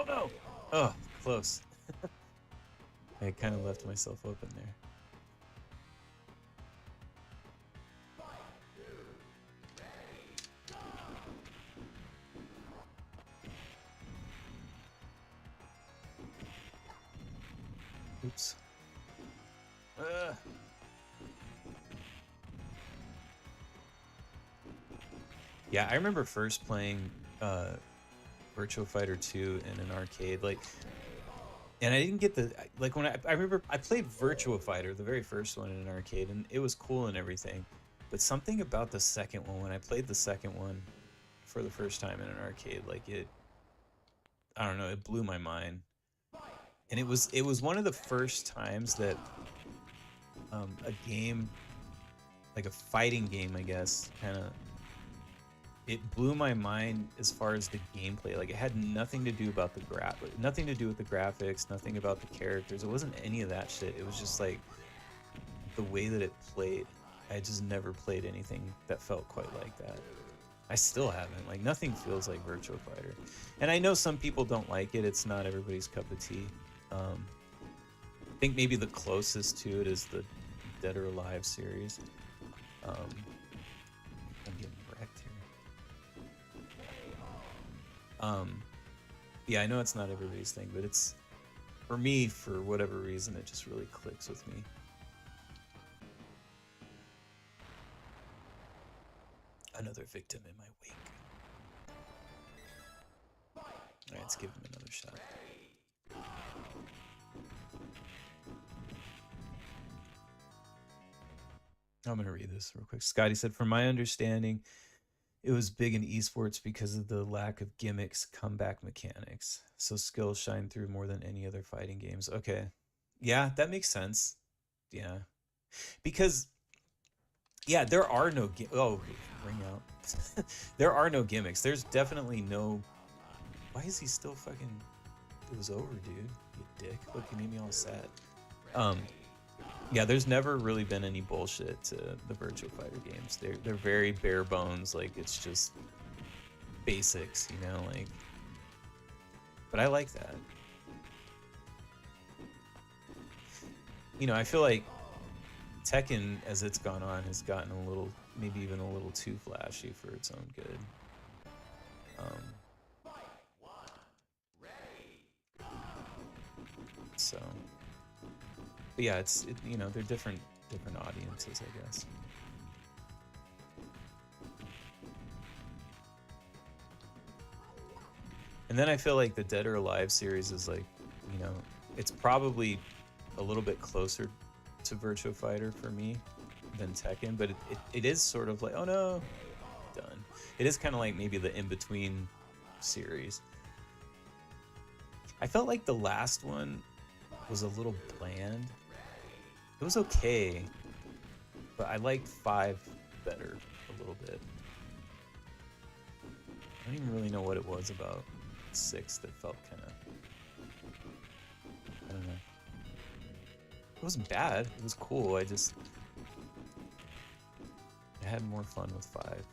no! Oh, close. I kind of left myself open there. Oops. Yeah, I remember first playing Virtua Fighter 2 in an arcade, like, and I didn't get the, like, when I remember I played Virtua Fighter, the very first one, in an arcade, and it was cool and everything, but something about the second one, when I played the second one for the first time in an arcade, like, it, I don't know, it blew my mind. And it was one of the first times that a game, like a fighting game, I guess, kind of, it blew my mind as far as the gameplay. Like, it had nothing to do about the nothing to do with the graphics, nothing about the characters. It wasn't any of that shit. It was just like the way that it played. I just never played anything that felt quite like that. I still haven't. Like, nothing feels like Virtua Fighter. And I know some people don't like it. It's not everybody's cup of tea. I think maybe the closest to it is the Dead or Alive series. I'm getting wrecked here. Yeah, I know it's not everybody's thing, but it's, for me, for whatever reason, it just really clicks with me. Another victim in my wake. Alright, let's give him another shot. I'm gonna read this real quick. Scotty said, from my understanding, It was big in esports because of the lack of gimmicks, comeback mechanics. So skills shine through more than any other fighting games. Okay. Yeah, that makes sense. Yeah. Because yeah, there are no oh, ring out. There are no gimmicks. There's definitely no. Why is he still fucking? It was over, dude. You dick. Look, you made me all sad. Um, yeah, there's never really been any bullshit to the Virtua Fighter games. They're very bare bones. Like it's just basics, you know. Like, but I like that. You know, I feel like Tekken, as it's gone on, has gotten a little, maybe even a little too flashy for its own good. So, but yeah, you know, they're different audiences, I guess. And then I feel like the Dead or Alive series is like, you know, it's probably a little bit closer to Virtua Fighter for me than Tekken, but it is sort of like, oh no, done. It is kind of like maybe the in-between series. I felt like the last one was a little bland. It was okay, but I liked 5 better a little bit. I don't even really know what it was about 6 that felt kind of, I don't know. It wasn't bad. It was cool. I had more fun with 5.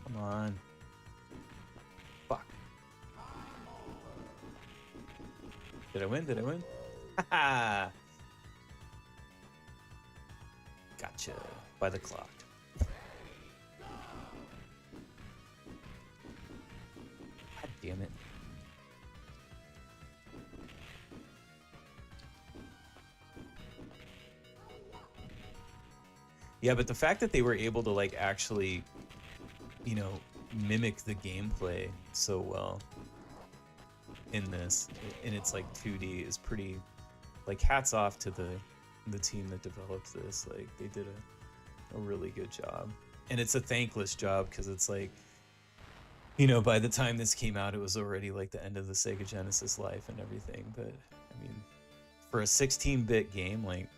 Come on. Fuck. Did I win? Did I win? Haha. Gotcha. By the clock. God damn it. Yeah, but the fact that they were able to like actually, you know, mimic the gameplay so well in this, and it's like 2D, is pretty, like, hats off to the team that developed this. Like, they did a really good job, and it's a thankless job because it's like, you know, by the time this came out, it was already like the end of the Sega Genesis life and everything. But I mean, for a 16-bit game, like,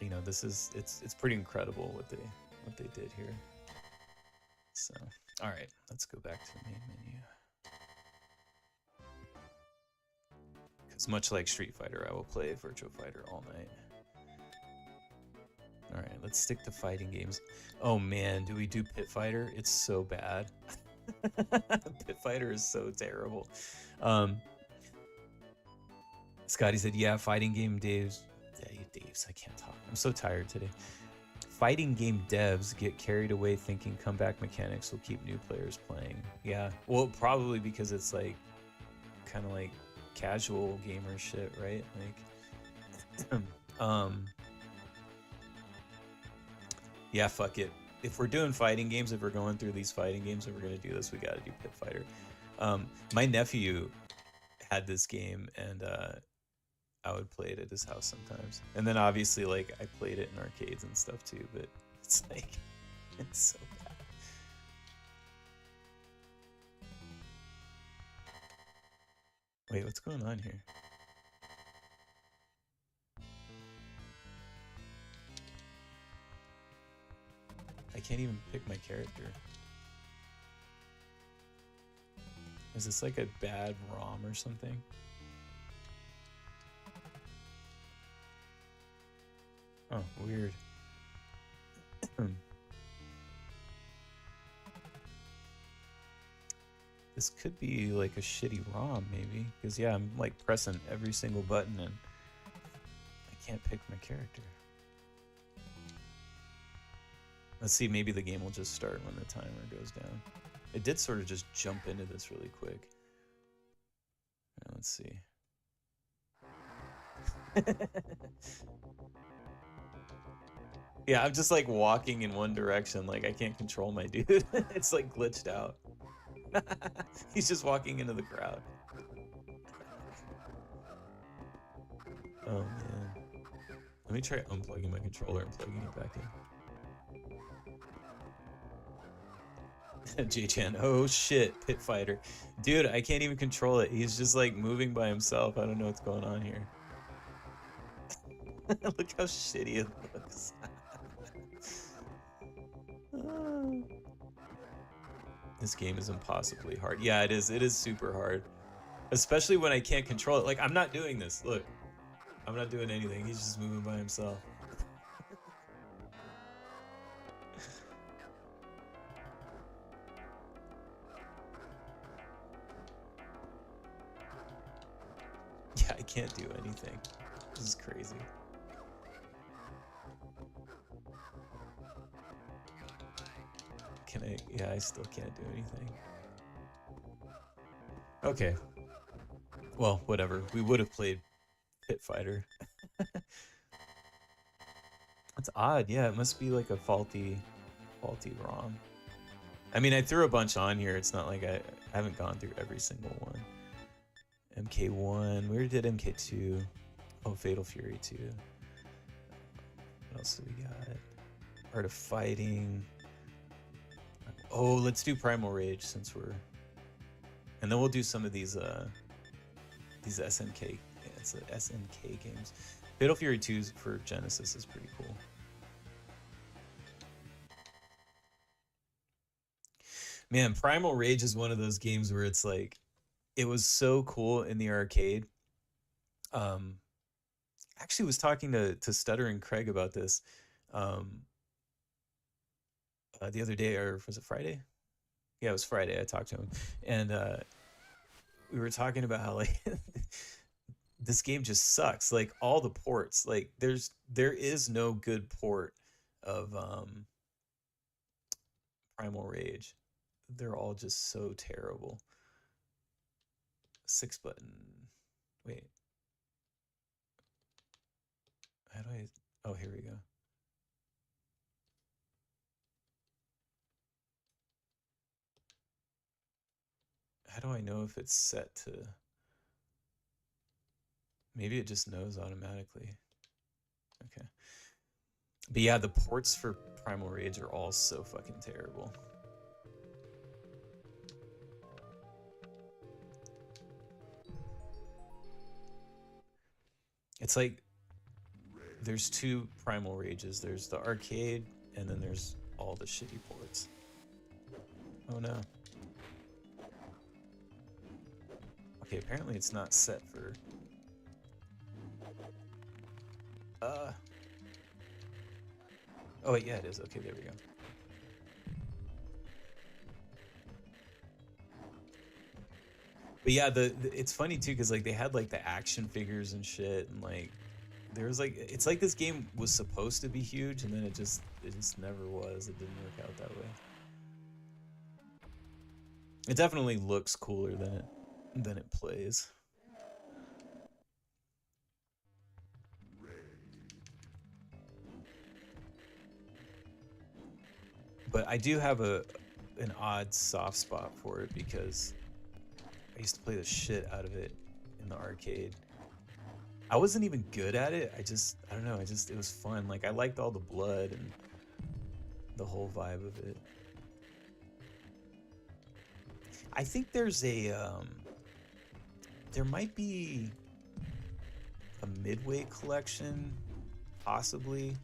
you know, it's pretty incredible what they did here. So, all right, let's go back to the main menu. Because much like Street Fighter, I will play Virtua Fighter all night. All right, let's stick to fighting games. Oh man, do we do Pit Fighter? It's so bad. Pit Fighter is so terrible. Scotty said, yeah, fighting game Dave's, I can't talk. I'm so tired today. Fighting game devs get carried away thinking comeback mechanics will keep new players playing. Yeah, well, probably because it's like kind of like casual gamer shit, right? Like, yeah, fuck it. If we're doing fighting games, if we're going through these fighting games, if we're gonna do this, we gotta do Pit Fighter. My nephew had this game, and I would play it at his house sometimes. And then obviously, like, I played it in arcades and stuff too, but it's like, it's so bad. Wait, what's going on here? I can't even pick my character. Is this like a bad ROM or something? Oh, weird. This could be like a shitty ROM, maybe. Because, yeah, I'm like pressing every single button and I can't pick my character. Let's see, maybe the game will just start when the timer goes down. It did sort of just jump into this really quick. Now, let's see. Yeah, I'm just like walking in one direction. Like, I can't control my dude. It's like glitched out. He's just walking into the crowd. Oh man. Let me try unplugging my controller and plugging it back in. J-Chan, oh shit, Pit Fighter. Dude, I can't even control it. He's just like moving by himself. I don't know what's going on here. Look how shitty it looks. This game is impossibly hard. Yeah, it is. It is super hard. Especially when I can't control it. Like, I'm not doing this. Look. I'm not doing anything. He's just moving by himself. Yeah, I can't do anything. This is crazy. Can I? Yeah, I still can't do anything. Okay. Well, whatever. We would have played Pit Fighter. That's odd. Yeah, it must be like a faulty ROM. I mean, I threw a bunch on here. It's not like I haven't gone through every single one. MK1. Where did MK2? Oh, Fatal Fury 2. What else do we got? Art of Fighting. Oh, let's do Primal Rage since we're... And then we'll do some of these SNK. Yeah, it's the SNK games. Fatal Fury 2 for Genesis is pretty cool. Man, Primal Rage is one of those games where it's like, it was so cool in the arcade. Actually was talking to Stutter and Craig about this the other day, or was it Friday? Yeah, it was Friday. I talked to him, and we were talking about how like this game just sucks. Like all the ports, like there is no good port of Primal Rage. They're all just so terrible. 6 button. Wait. How do I? Oh, here we go. How do I know if it's set to... Maybe it just knows automatically. Okay. But yeah, the ports for Primal Rage are all so fucking terrible. It's like there's two Primal Rages. There's the arcade, and then there's all the shitty ports. Oh no. Okay, apparently it's not set for... Oh wait, yeah it is. Okay, there we go. But yeah, it's funny too, because like they had like the action figures and shit, and like there was like, it's like this game was supposed to be huge, and then it just never was. It didn't work out that way. It definitely looks cooler than it plays. But I do have an odd soft spot for it because I used to play the shit out of it in the arcade. I wasn't even good at it. I don't know. It was fun. Like I liked all the blood and the whole vibe of it. I think there's there might be a Midway collection, possibly.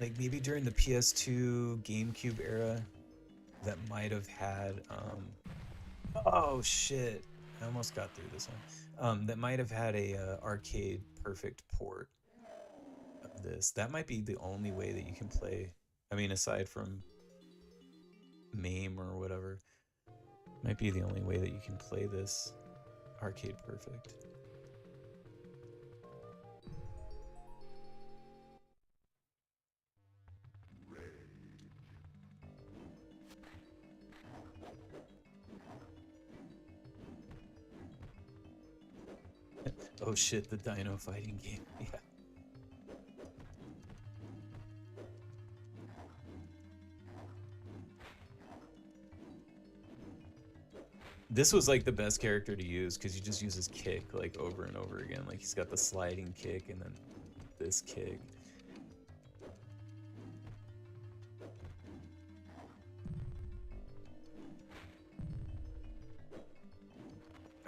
Like maybe during the PS2, GameCube era, that might have had, oh shit, I almost got through this one. That might have had a arcade perfect port of this. That might be the only way that you can play. I mean, aside from MAME or whatever, might be the only way that you can play this arcade perfect. Oh shit, the dino fighting game. Yeah. This was like the best character to use because you just use his kick like over and over again. Like he's got the sliding kick and then this kick.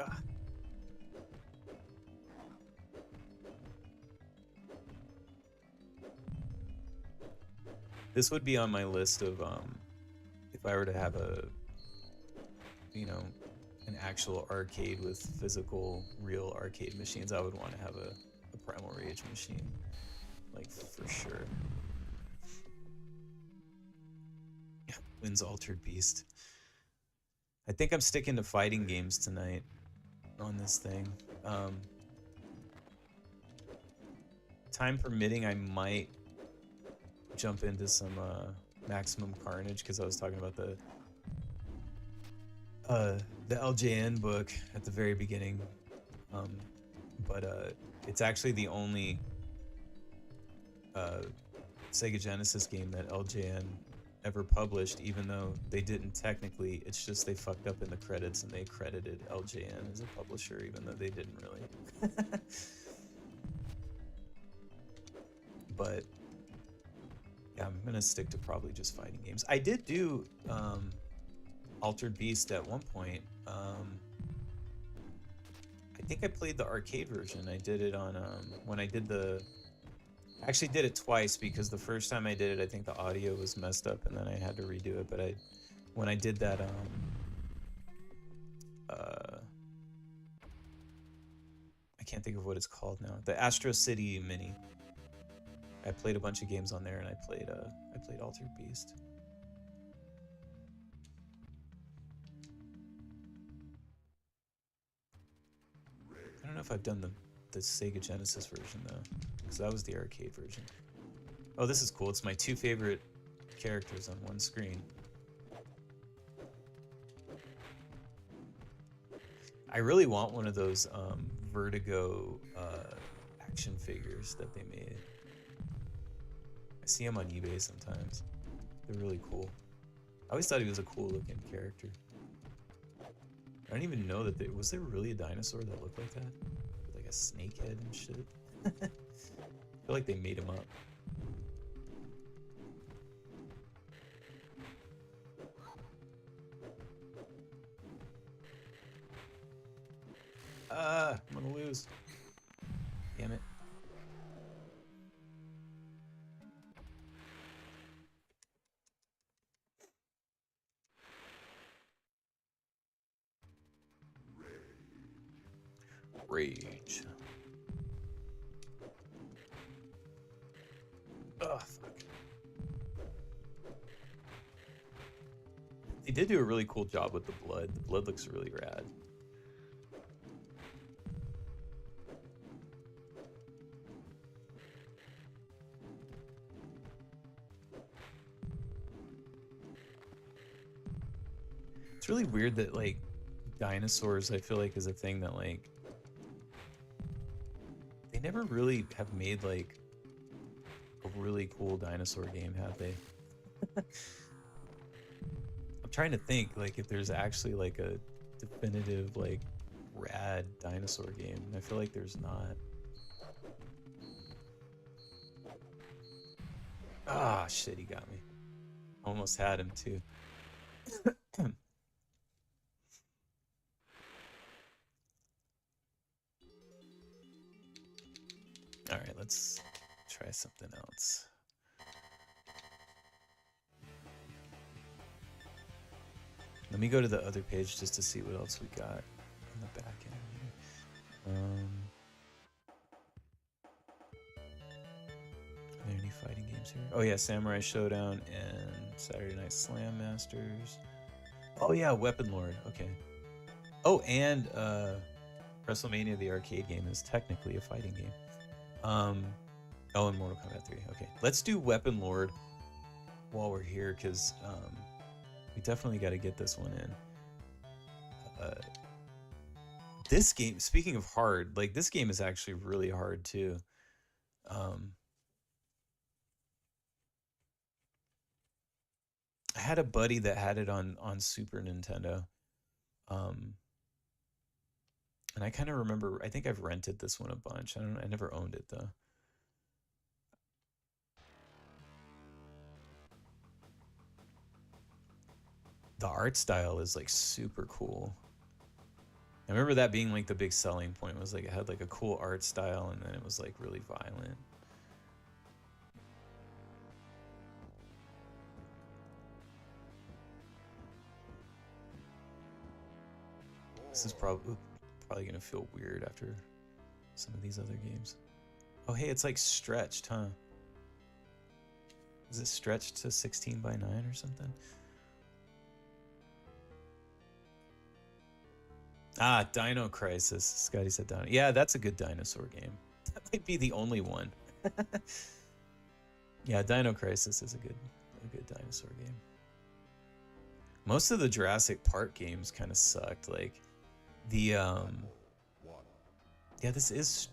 Ah. This would be on my list of if I were to have a, you know, an actual arcade with physical, real arcade machines, I would want to have a Primal Rage machine, like for sure. Wins Altered Beast. I think I'm sticking to fighting games tonight on this thing. Time permitting, I might jump into some Maximum Carnage because I was talking about the LJN book at the very beginning, but it's actually the only Sega Genesis game that LJN ever published, even though they didn't technically. It's just they fucked up in the credits and they credited LJN as a publisher, even though they didn't really. But yeah, I'm gonna stick to probably just fighting games. I did do Altered Beast at one point. I think I played the arcade version. I did it on when I did the. I actually did it twice because the first time I did it, I think the audio was messed up, and then I had to redo it. But when I did that, I can't think of what it's called now. The Astro City Mini. I played a bunch of games on there, and I played Altered Beast. I don't know if I've done the Sega Genesis version though, because that was the arcade version. Oh, this is cool. It's my two favorite characters on one screen. I really want one of those Vertigo action figures that they made. I see them on eBay sometimes. They're really cool. I always thought he was a cool looking character. I don't even know that was there really a dinosaur that looked like that? With like a snake head and shit? I feel like they made him up. I'm gonna lose. Damn it. Rage. Oh, fuck. They did do a really cool job with the blood. The blood looks really rad. It's really weird that, like, dinosaurs, I feel like, is a thing that, like, they never really have made, like, a really cool dinosaur game, have they? I'm trying to think, like, if there's actually, like, a definitive, like, rad dinosaur game. I feel like there's not. Ah, shit, he got me. Almost had him, too. Alright, let's try something else. Let me go to the other page just to see what else we got on the back end here. Are there any fighting games here? Oh yeah, Samurai Showdown and Saturday Night Slam Masters. Oh yeah, Weapon Lord. Okay. Oh, and WrestleMania the arcade game is technically a fighting game. Oh, and Mortal Kombat 3. Okay, let's do Weapon Lord while we're here, because we definitely got to get this one in. This game, speaking of hard, like, this game is actually really hard too. I had a buddy that had it on Super Nintendo, Um, and I kind of remember, I think I've rented this one a bunch. I never owned it though. The art style is like super cool. I remember that being like the big selling point, was like it had like a cool art style and then it was like really violent. This is probably gonna feel weird after some of these other games. Oh hey, it's like stretched, huh? Is it stretched to 16:9 or something? Ah, Dino Crisis. Scotty said Dino. Yeah, that's a good dinosaur game. That might be the only one. Yeah, Dino Crisis is a good dinosaur game. Most of the Jurassic Park games kind of sucked. Like the yeah, this is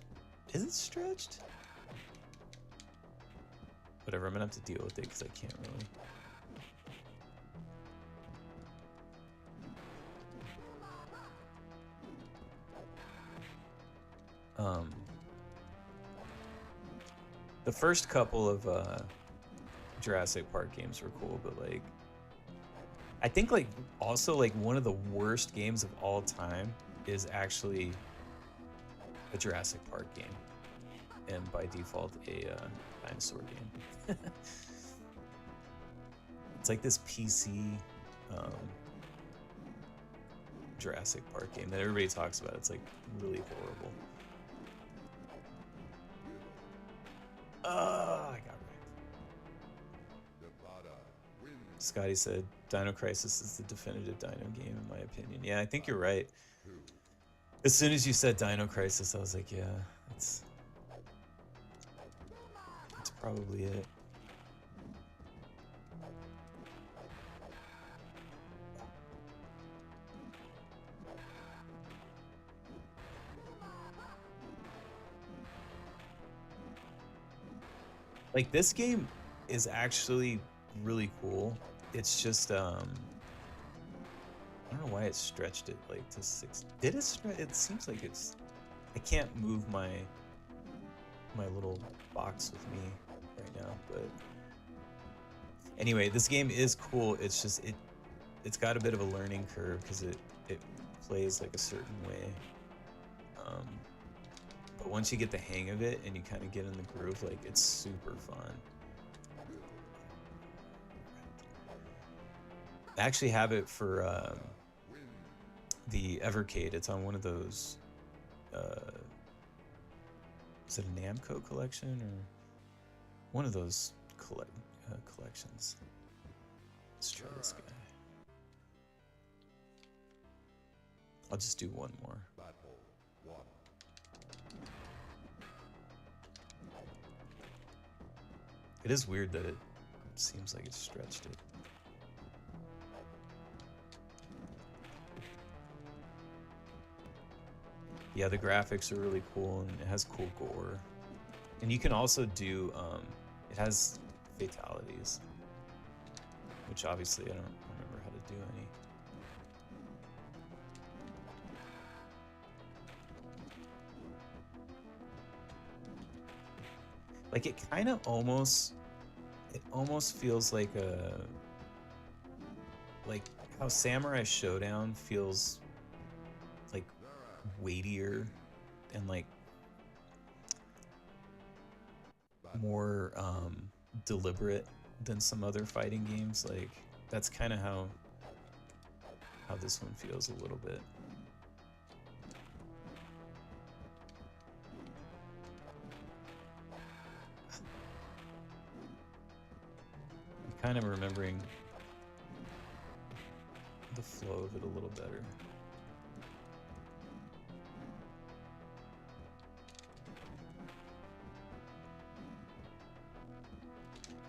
it stretched? Whatever, I'm gonna have to deal with it because I can't really. The first couple of Jurassic Park games were cool, but like I think like also like one of the worst games of all time is actually a Jurassic Park game, and by default a dinosaur game. It's like this PC Jurassic Park game that everybody talks about. It's like really horrible. I got right. Scotty said Dino Crisis is the definitive Dino game in my opinion. Yeah, I think you're right. As soon as you said Dino Crisis, I was like, yeah, it's probably it. Like this game is actually really cool. It's just I don't know why it stretched it like to 6. Did it stretch? It seems like it's. I can't move my little box with me right now, but anyway, this game is cool. It's just it's got a bit of a learning curve because it plays like a certain way. But once you get the hang of it and you kind of get in the groove, like it's super fun. I actually have it for the Evercade. It's on one of those. Is it a Namco collection or one of those collections? Let's try this guy. I'll just do one more. It is weird that it seems like it's stretched it. Yeah, the graphics are really cool and it has cool gore. And you can also do, it has fatalities, which obviously I don't remember how to do any. Like it kind of almost feels like like how Samurai Showdown feels like weightier and like more deliberate than some other fighting games. Like that's kind of how this one feels a little bit. I'm kind of remembering the flow of it a little better.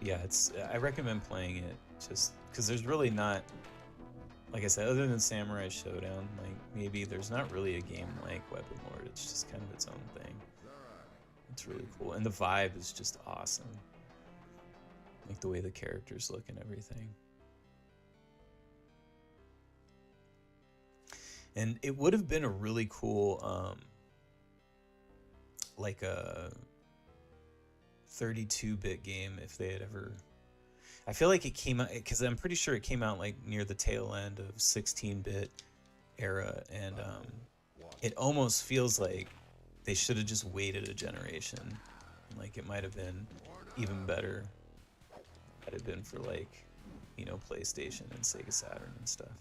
Yeah, I recommend playing it just because there's really not, like I said, other than Samurai Showdown, like maybe there's not really a game like Weapon Lord. It's just kind of its own thing. It's really cool, and the vibe is just awesome. Like the way the characters look and everything. And it would have been a really cool, like a 32-bit game if they had ever. I feel like it came out because I'm pretty sure it came out like near the tail end of 16-bit era, and it almost feels like they should have just waited a generation. Like it might have been even better had it been for like, you know, PlayStation and Sega Saturn and stuff.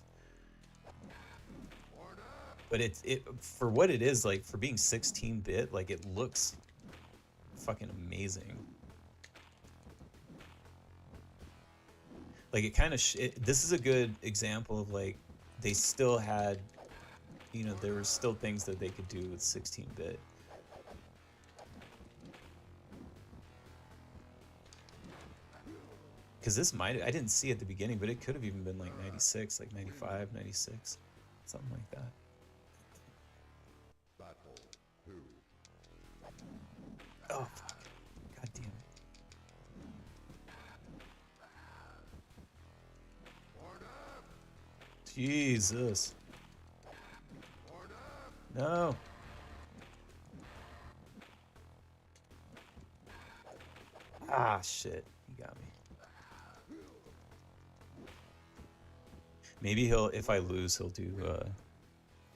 But it for what it is, like for being 16-bit, like it looks fucking amazing. Like it kind of this is a good example of like they still had, you know, there were still things that they could do with 16-bit. Because this might, I didn't see at the beginning, but it could have even been like 96, like 95, 96, something like that. Oh, fuck. God damn it. Jesus. No. Ah, shit. He got me. Maybe he'll, if I lose, he'll do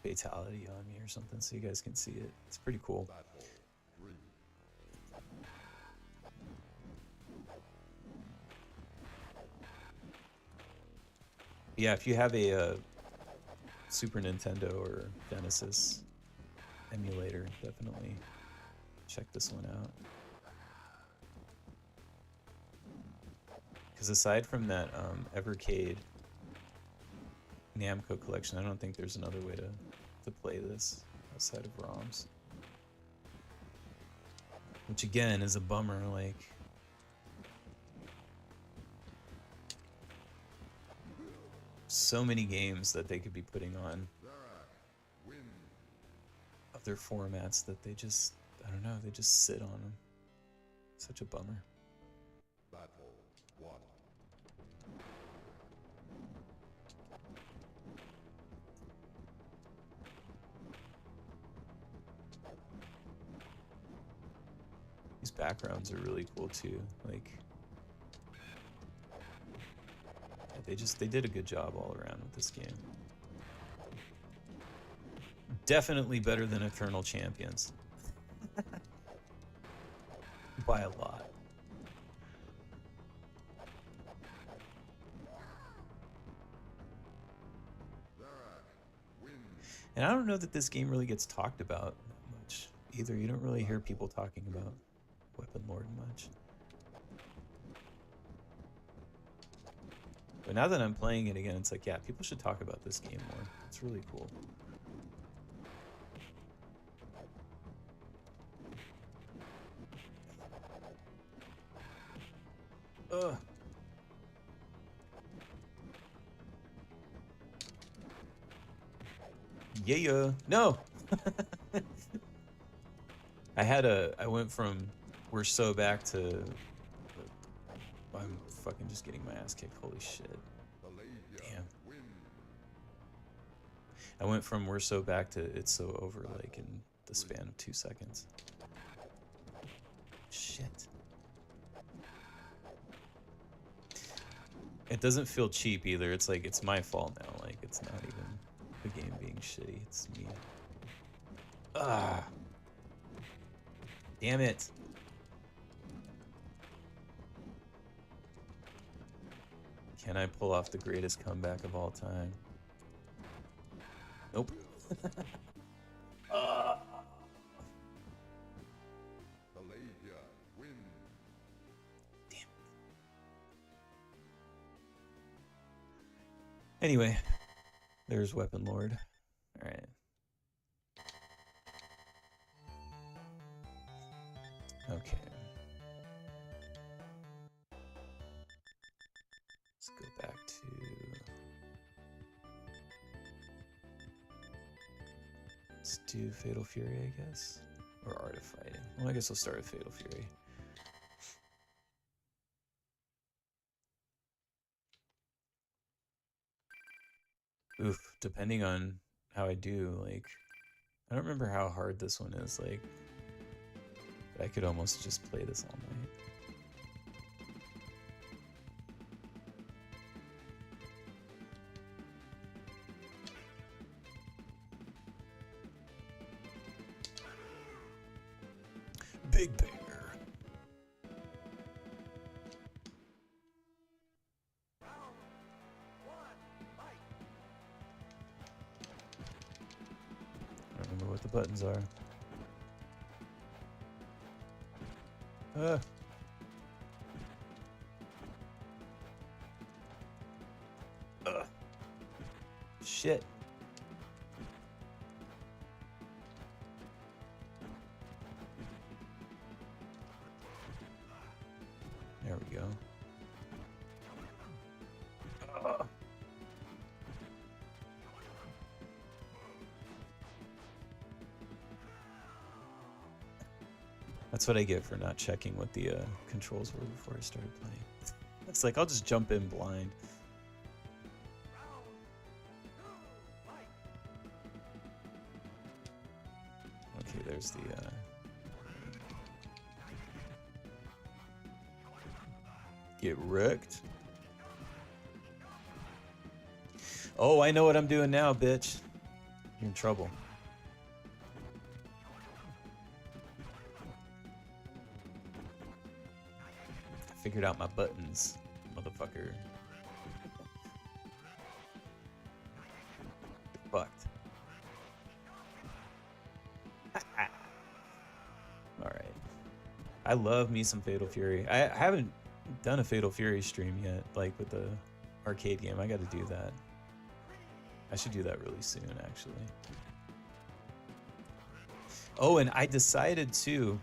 fatality on me or something so you guys can see it. It's pretty cool. Yeah, if you have a Super Nintendo or Genesis emulator, definitely check this one out. Because aside from that Evercade Namco collection, I don't think there's another way to play this outside of ROMs. Which again is a bummer, like so many games that they could be putting on other formats that they just, I don't know, they just sit on them. Such a bummer. Battle 1. These backgrounds are really cool too. Like they did a good job all around with this game. Definitely better than Eternal Champions. By a lot. And I don't know that this game really gets talked about much either. You don't really hear people talking about Weapon Lord much. But now that I'm playing it again, it's like, yeah, people should talk about this game more. It's really cool. Ugh. Yeah. No. I went from we're so back to I'm fucking just getting my ass kicked. Holy shit. Damn. I went from we're so back to it's so over like in the span of 2 seconds. Shit. It doesn't feel cheap either. It's like it's my fault now. Like it's not even the game being shitty. It's me. Ah. Damn it. Can I pull off the greatest comeback of all time? Nope. Damn. Anyway, there's Weapon Lord. All right. Okay. Let's go back to... Let's do Fatal Fury, I guess. Or Art of Fighting. Well, I guess we'll start with Fatal Fury. Oof, depending on how I do. Like, I don't remember how hard this one is. Like, I could almost just play this all night. Big Bear. I don't remember what the buttons are. Shit. There we go. That's what I get for not checking what the controls were before I started playing. It's like, I'll just jump in blind. Okay, there's the... Get wrecked. Oh, I know what I'm doing now, bitch. You're in trouble. I figured out my buttons, motherfucker. Get fucked. Alright. I love me some Fatal Fury. I haven't done a Fatal Fury stream yet, like with the arcade game. I gotta do that. I should do that really soon, actually. Oh, and I decided to,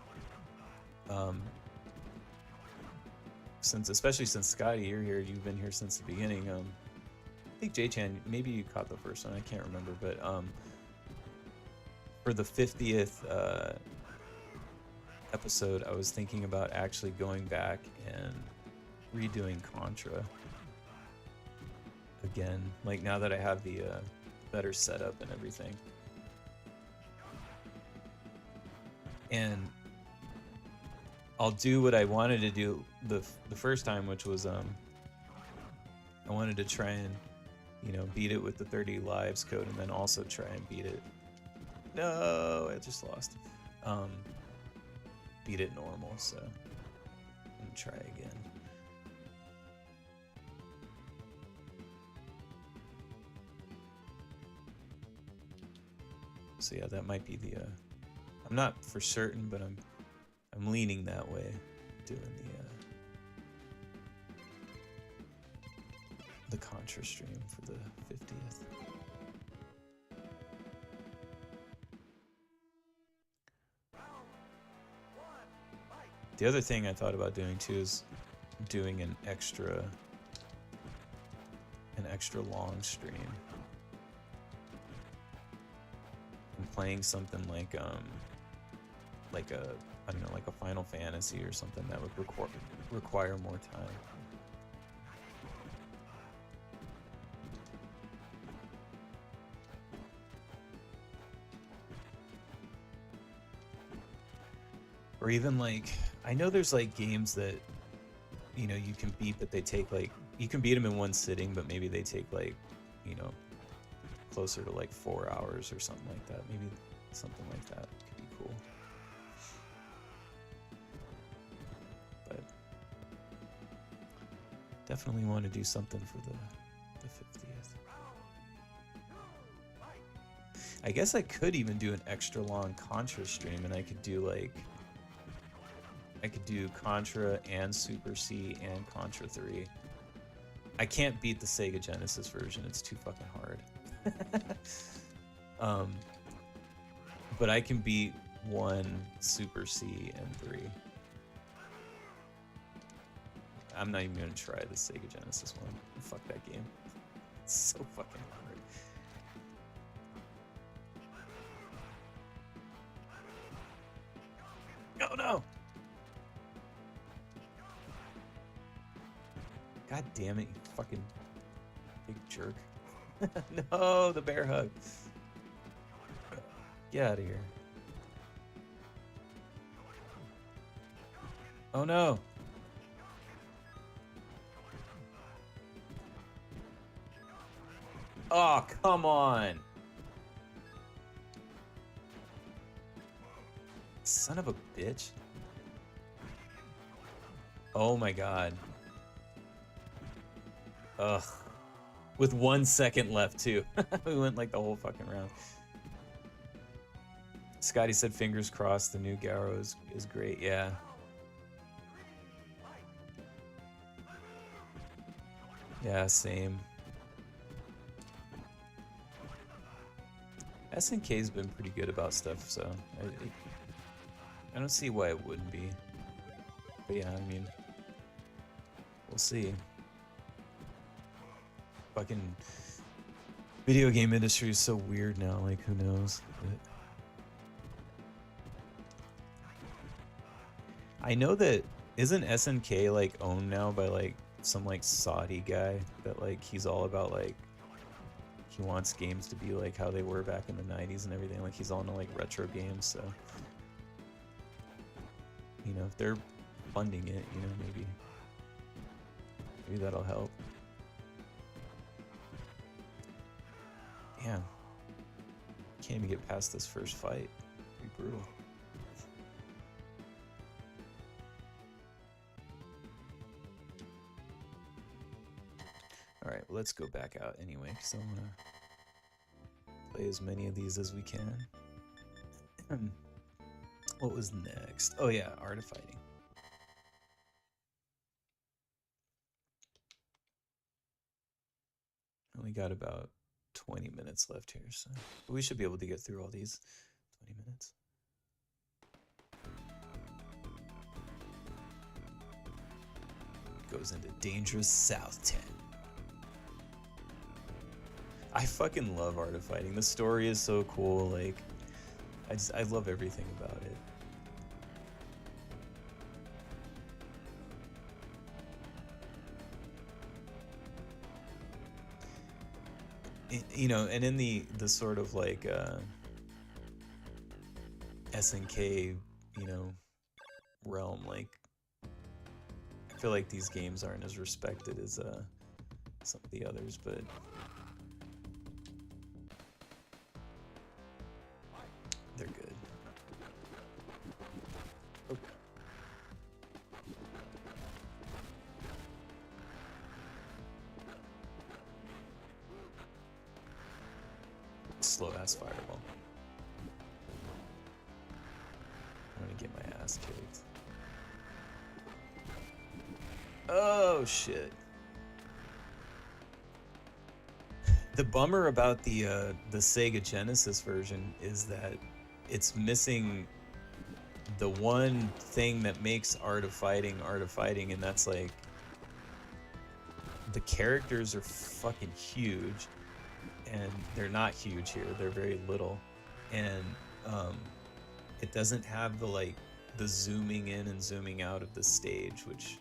especially since Scotty, you're here, you've been here since the beginning. I think J-Chan, maybe you caught the first one, I can't remember, but for the 50th episode, I was thinking about actually going back and redoing Contra again, like now that I have the better setup and everything. And I'll do what I wanted to do the first time, which was I wanted to try and, you know, beat it with the 30 lives code, and then also try and beat it. No, I just lost. Beat it normal, so I'm gonna try again. So yeah, that might be the. I'm not for certain, but I'm leaning that way, doing the Contra stream for the 50th. The other thing I thought about doing too is doing an extra long stream. And playing something like a I don't know, like a Final Fantasy or something that would require more time. Or even like, I know there's like games that, you know, you can beat, but they take like, you can beat them in one sitting, but maybe they take like, you know, closer to like 4 hours or something like that. Maybe something like that could be cool. But definitely want to do something for the 50th. I guess I could even do an extra long Contra stream, and I could do like, I could do Contra and Super C and Contra 3. I can't beat the Sega Genesis version, it's too fucking hard. But I can beat 1, Super C, and 3. I'm not even gonna try the Sega Genesis one. Fuck that game. It's so fucking hard. Oh no! God damn it, you fucking big jerk. No, the bear hug. Get out of here. Oh no. Oh, come on. Son of a bitch. Oh my god. Ugh. With 1 second left, too. We went like the whole fucking round. Scotty said, fingers crossed, the new Garo is great. Yeah. Yeah, same. SNK's been pretty good about stuff, so I don't see why it wouldn't be. But yeah, I mean, we'll see. Fucking video game industry is so weird now, like who knows? But I know that isn't SNK like owned now by like some like Saudi guy that like he's all about like he wants games to be like how they were back in the 90s and everything, like he's all into like retro games, so you know if they're funding it, you know, maybe that'll help. Damn. Can't even get past this first fight. Pretty brutal. Alright, well, let's go back out anyway, because I want to play as many of these as we can. What was next? Oh yeah, Art of Fighting. Only got about 20 minutes left here, so we should be able to get through all these 20 minutes. Goes into Dangerous South 10. I fucking love Art of Fighting. The story is so cool, like I love everything about it. You know, and in the sort of like SNK, you know, realm, like I feel like these games aren't as respected as some of the others, but they're good. Oh. Slow ass fireball. I'm gonna get my ass kicked. Oh shit. The bummer about the Sega Genesis version is that it's missing the one thing that makes Art of Fighting, and that's like the characters are fucking huge, and they're not huge here. They're very little, and it doesn't have the like the zooming in and zooming out of the stage, which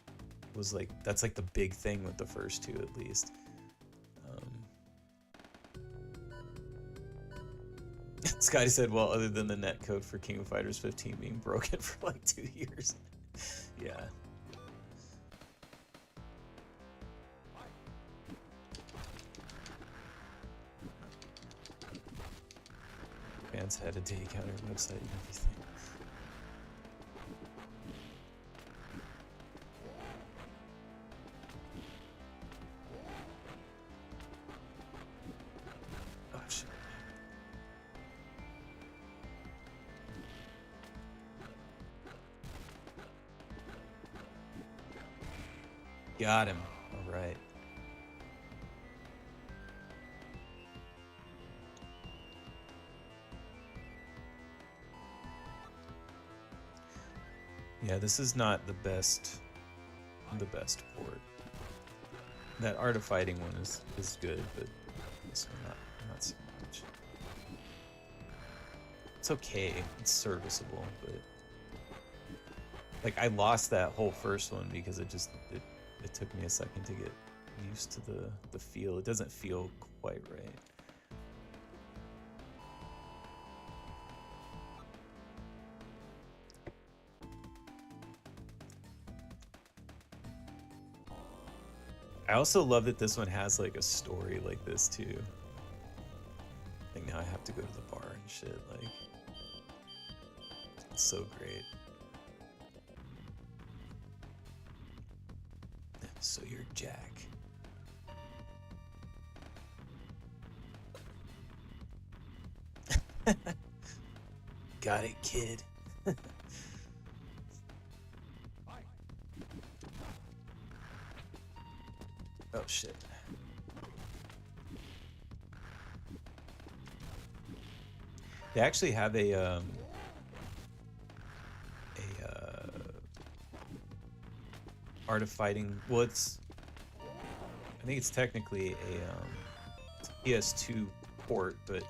was like that's like the big thing with the first two at least. Scotty said, well, other than the netcode for King of Fighters 15 being broken for like 2 years. Yeah. Fans had a take out our website and everything. Oh shit. Got him. All right. Yeah, this is not the best port. That Art of Fighting one is good, but this one not so much. It's okay, it's serviceable, but like I lost that whole first one because it took me a second to get used to the feel. It doesn't feel quite right. I also love that this one has like a story like this too. Like now I have to go to the bar and shit. Like it's so great. So you're Jack. Got it, kid. Oh shit. They actually have a Art of Fighting. Well, I think it's technically a PS2 port, but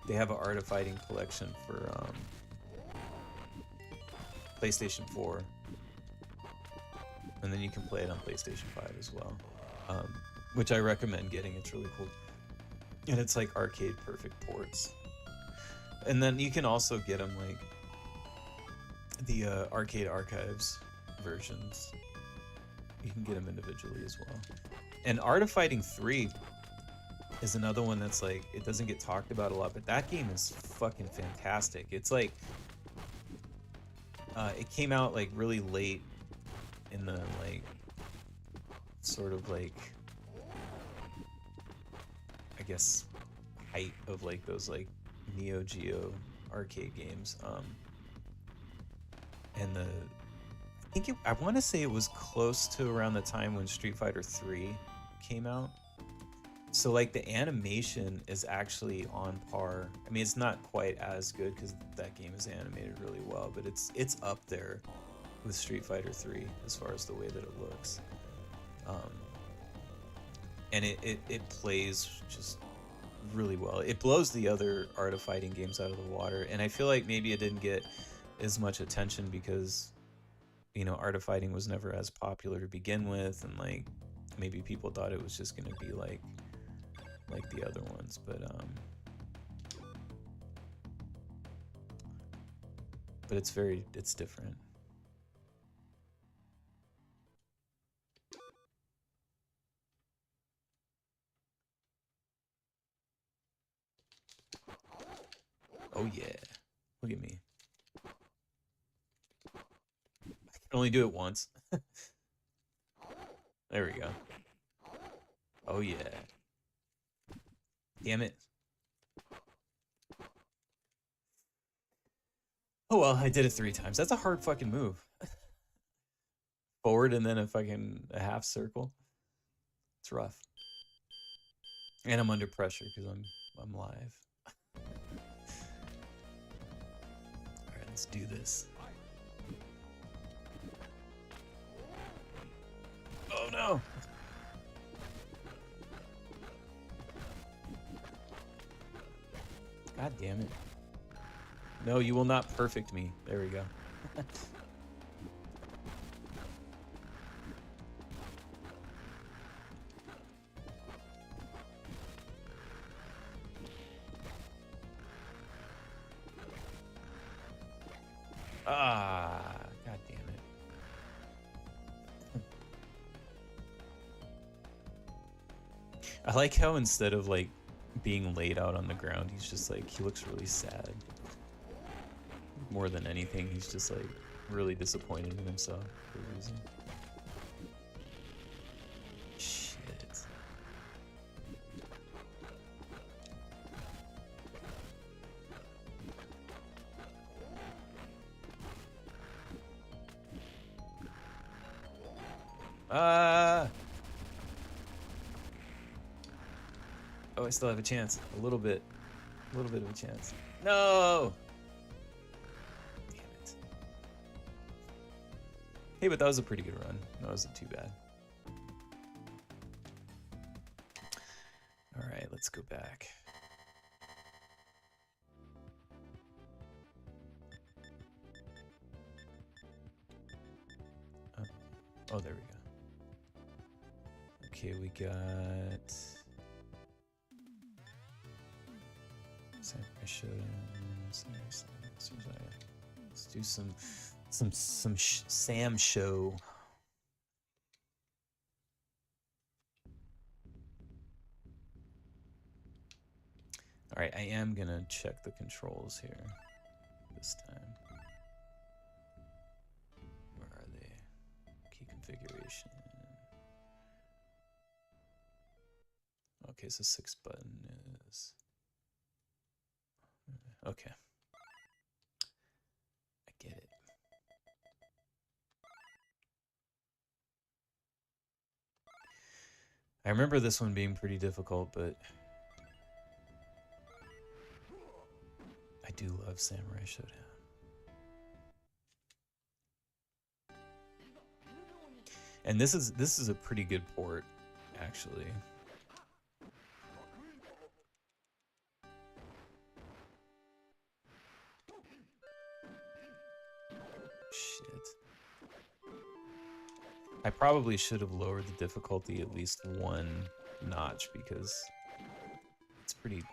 they have an Art of Fighting collection for PlayStation 4, and then you can play it on PlayStation 5 as well, which I recommend getting. It's really cool, and it's like arcade perfect ports. And then you can also get them like the arcade archives versions. You can get them individually as well. And Art of Fighting 3 is another one that's like, it doesn't get talked about a lot, but that game is fucking fantastic. It's like, it came out like really late in the like, sort of like, I guess, height of like those like Neo Geo arcade games. And I want to say it was close to around the time when Street Fighter 3 came out. So like the animation is actually on par. I mean, it's not quite as good because that game is animated really well, but it's up there with Street Fighter 3 as far as the way that it looks. And it plays just really well. It blows the other Art of Fighting games out of the water, and I feel like maybe it didn't get as much attention because, you know, Art of Fighting was never as popular to begin with, and like maybe people thought it was just gonna be like the other ones, but it's different. Oh yeah, look at me. I can only do it once. There we go. Oh yeah. Damn it. Oh well, I did it 3 times. That's a hard fucking move. Forward and then a half circle. It's rough. And I'm under pressure because I'm live. Alright, let's do this. Oh no! God damn it. No, you will not perfect me. There we go. Ah, god damn it. I like how instead of like being laid out on the ground, he's just like, he looks really sad. More than anything, he's just like really disappointed in himself for a reason. Shit. Oh, I still have a chance. A little bit of a chance. No! Damn it. Hey, but that was a pretty good run. That wasn't too bad. Alright, let's go back. Oh, there we go. Okay, we got... Let's do some Sam show. Alright, I am gonna check the controls here this time. Where are they? Key configuration. Okay, so 6 button is... Okay. I get it. I remember this one being pretty difficult, but I do love Samurai Showdown. And this is a pretty good port, actually. Shit. I probably should have lowered the difficulty at least 1 notch because it's pretty...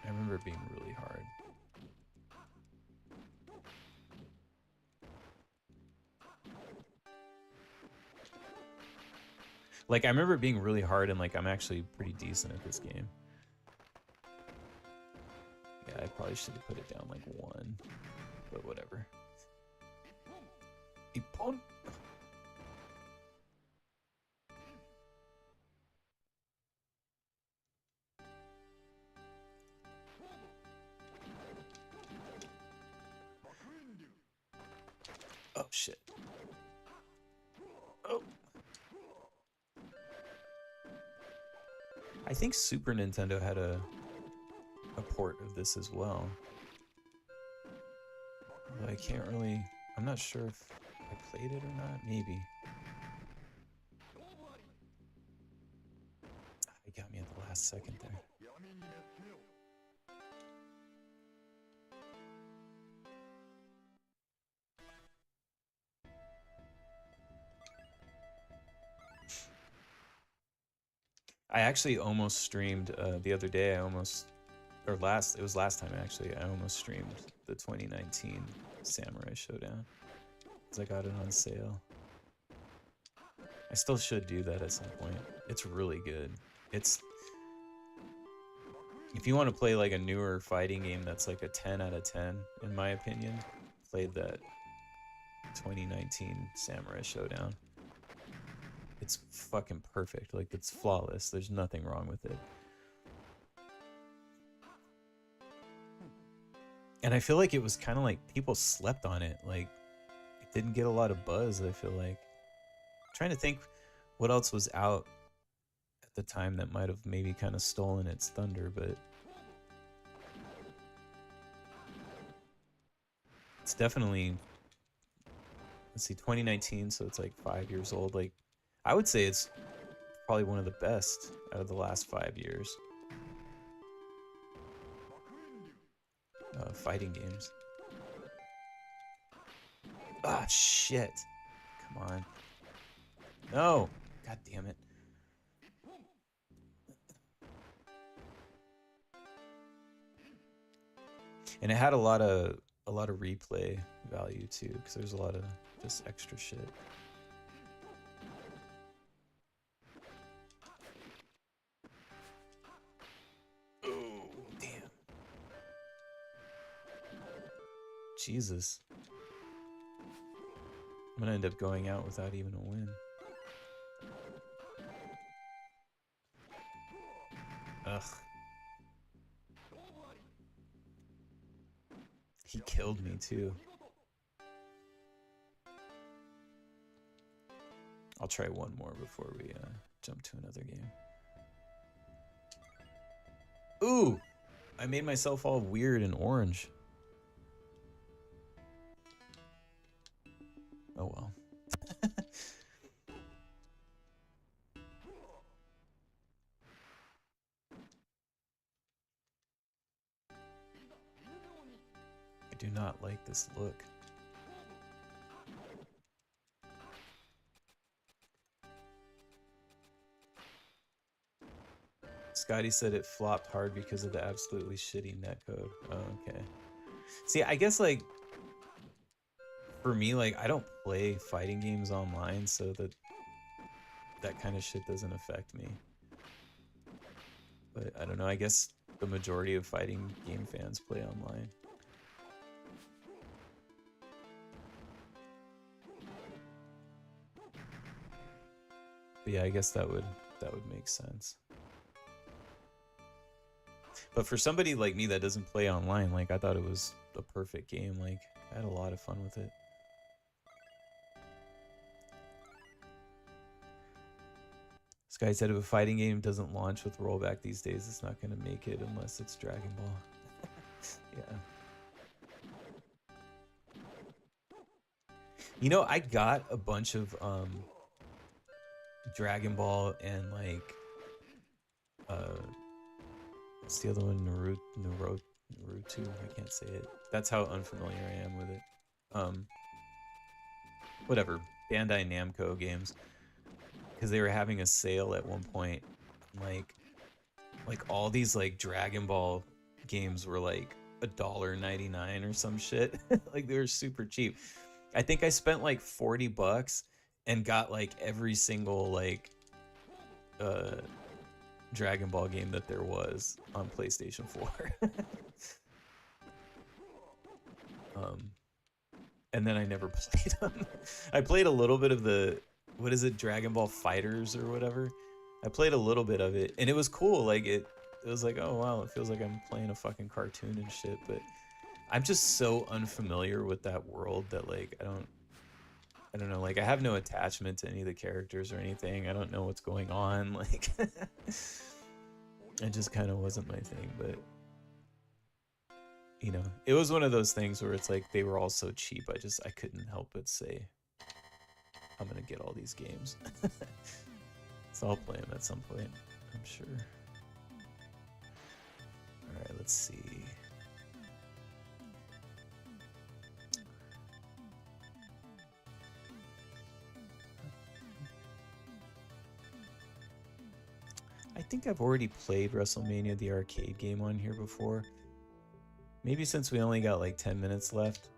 I remember it being really hard. Like, I remember it being really hard, and like I'm actually pretty decent at this game. Yeah, I probably should have put it down like 1, but whatever. Ippon. Oh shit. Oh. I think Super Nintendo had a port of this as well. But I can't really... I'm not sure if I played it or not. Maybe. He got me at the last second there. I actually almost streamed the other day. It was last time actually. I almost streamed the 2019 Samurai Showdown because I got it on sale. I still should do that at some point. It's really good. It's... If you want to play like a newer fighting game that's like a 10 out of 10, in my opinion, play that 2019 Samurai Showdown. It's fucking perfect. Like, it's flawless. There's nothing wrong with it. And I feel like it was kind of like people slept on it. Like, it didn't get a lot of buzz, I feel like. I'm trying to think what else was out at the time that might have maybe kind of stolen its thunder, but... It's definitely... Let's see, 2019, so it's like 5 years old. Like, I would say it's probably one of the best out of the last 5 years. Fighting games. Ah, shit. Come on. No! God damn it. And it had a lot of replay value too, because there's a lot of just extra shit. Oh, damn. Jesus. I'm gonna end up going out without even a win. Ugh. He killed me too. I'll try one more before we jump to another game. Ooh! I made myself all weird and orange. Oh well. I do not like this look. Scotty said it flopped hard because of the absolutely shitty netcode. Oh, okay. See, I guess, like, for me, like, I don't play fighting games online, so that kind of shit doesn't affect me. But I don't know, I guess the majority of fighting game fans play online. But yeah, I guess that would make sense. But for somebody like me that doesn't play online, like I thought it was a perfect game. Like I had a lot of fun with it. This guy said if a fighting game doesn't launch with rollback these days, it's not going to make it unless it's Dragon Ball. Yeah. You know, I got a bunch of Dragon Ball and like what's the other one? Naruto. I can't say it. That's how unfamiliar I am with it. Whatever. Bandai Namco games, because they were having a sale at one point. Like all these like Dragon Ball games were like $1.99 or some shit. Like they were super cheap. I think I spent like $40 and got like every single like Dragon Ball game that there was on PlayStation 4. And then I never played them. I played a little bit of the, what is it, Dragon Ball Fighters or whatever. I played a little bit of it and it was cool. Like it was like, oh wow, it feels like I'm playing a fucking cartoon and shit. But I'm just so unfamiliar with that world that like I don't know, like I have no attachment to any of the characters or anything. I don't know what's going on. Like it just kind of wasn't my thing. But you know, it was one of those things where it's like they were all so cheap. I couldn't help but say, I'm gonna get all these games. So I'll play them at some point, I'm sure. All right, let's see. I think I've already played WrestleMania, the arcade game, on here before. Maybe since we only got like 10 minutes left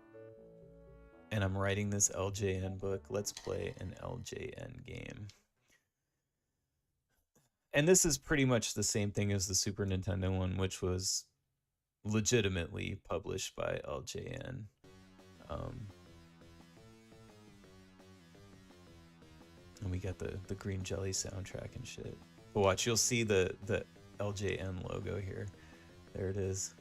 and I'm writing this LJN book, let's play an LJN game. And this is pretty much the same thing as the Super Nintendo one, which was legitimately published by LJN. And we got the green jelly soundtrack and shit. But watch, you'll see the LJN logo here. There it is.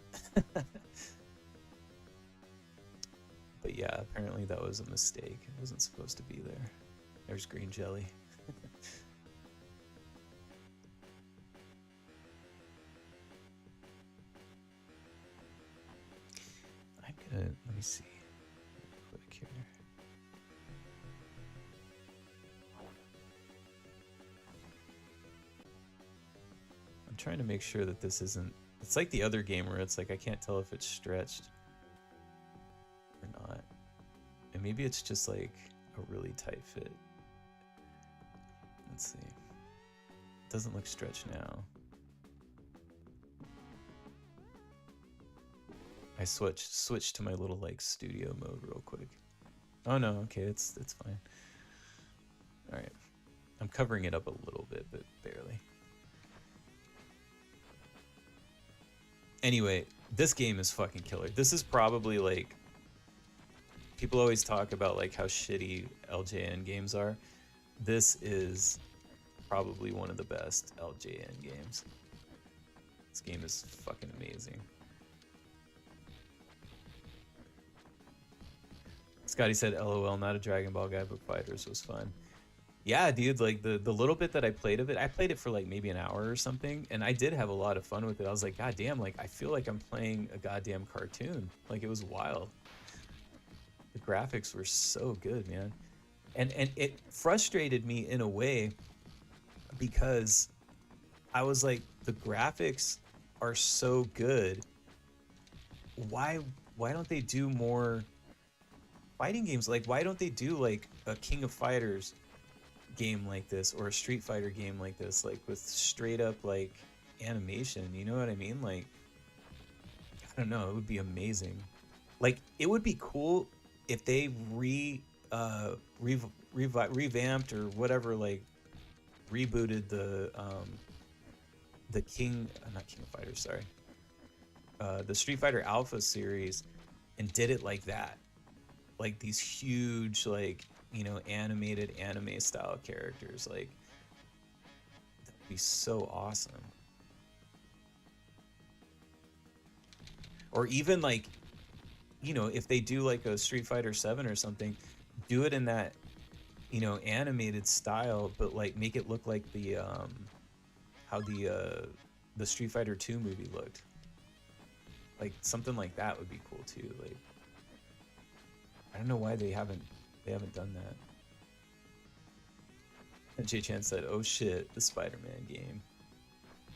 But yeah, apparently that was a mistake. It wasn't supposed to be there. There's green jelly. I'm gonna, let me see. Quick here. I'm trying to make sure that this isn't, it's like the other game where it's like I can't tell if it's stretched or not. And maybe it's just like a really tight fit. Let's see. It doesn't look stretched now. I switched to my little like studio mode real quick. Oh no, okay, it's fine. All right. I'm covering it up a little bit, but barely. Anyway, this game is fucking killer. This is probably like, people always talk about like how shitty LJN games are. This is probably one of the best LJN games. This game is fucking amazing. Scotty said, LOL, not a Dragon Ball guy, but Fighters was fun. Yeah, dude, like the little bit that I played of it, I played it for like maybe an hour or something, and I did have a lot of fun with it. I was like, God damn, like I feel like I'm playing a goddamn cartoon. Like it was wild. The graphics were so good, man. And it frustrated me in a way because I was like, the graphics are so good. Why don't they do more fighting games? Like why don't they do like a King of Fighters game like this or a Street Fighter game like this, like with straight up like animation, you know what I mean? Like I don't know, it would be amazing. Like it would be cool if they revamped or whatever, like rebooted the not King of Fighters, sorry, the Street Fighter Alpha series and did it like that, like these huge, like, you know, animated anime style characters. Like, that'd be so awesome. Or even like, you know, if they do like a Street Fighter 7 or something, do it in that, you know, animated style, but like make it look like the how the Street Fighter 2 movie looked. Like something like that would be cool too. Like, I don't know why they haven't done that. And Jay Chan said, "Oh shit, the Spider-Man game.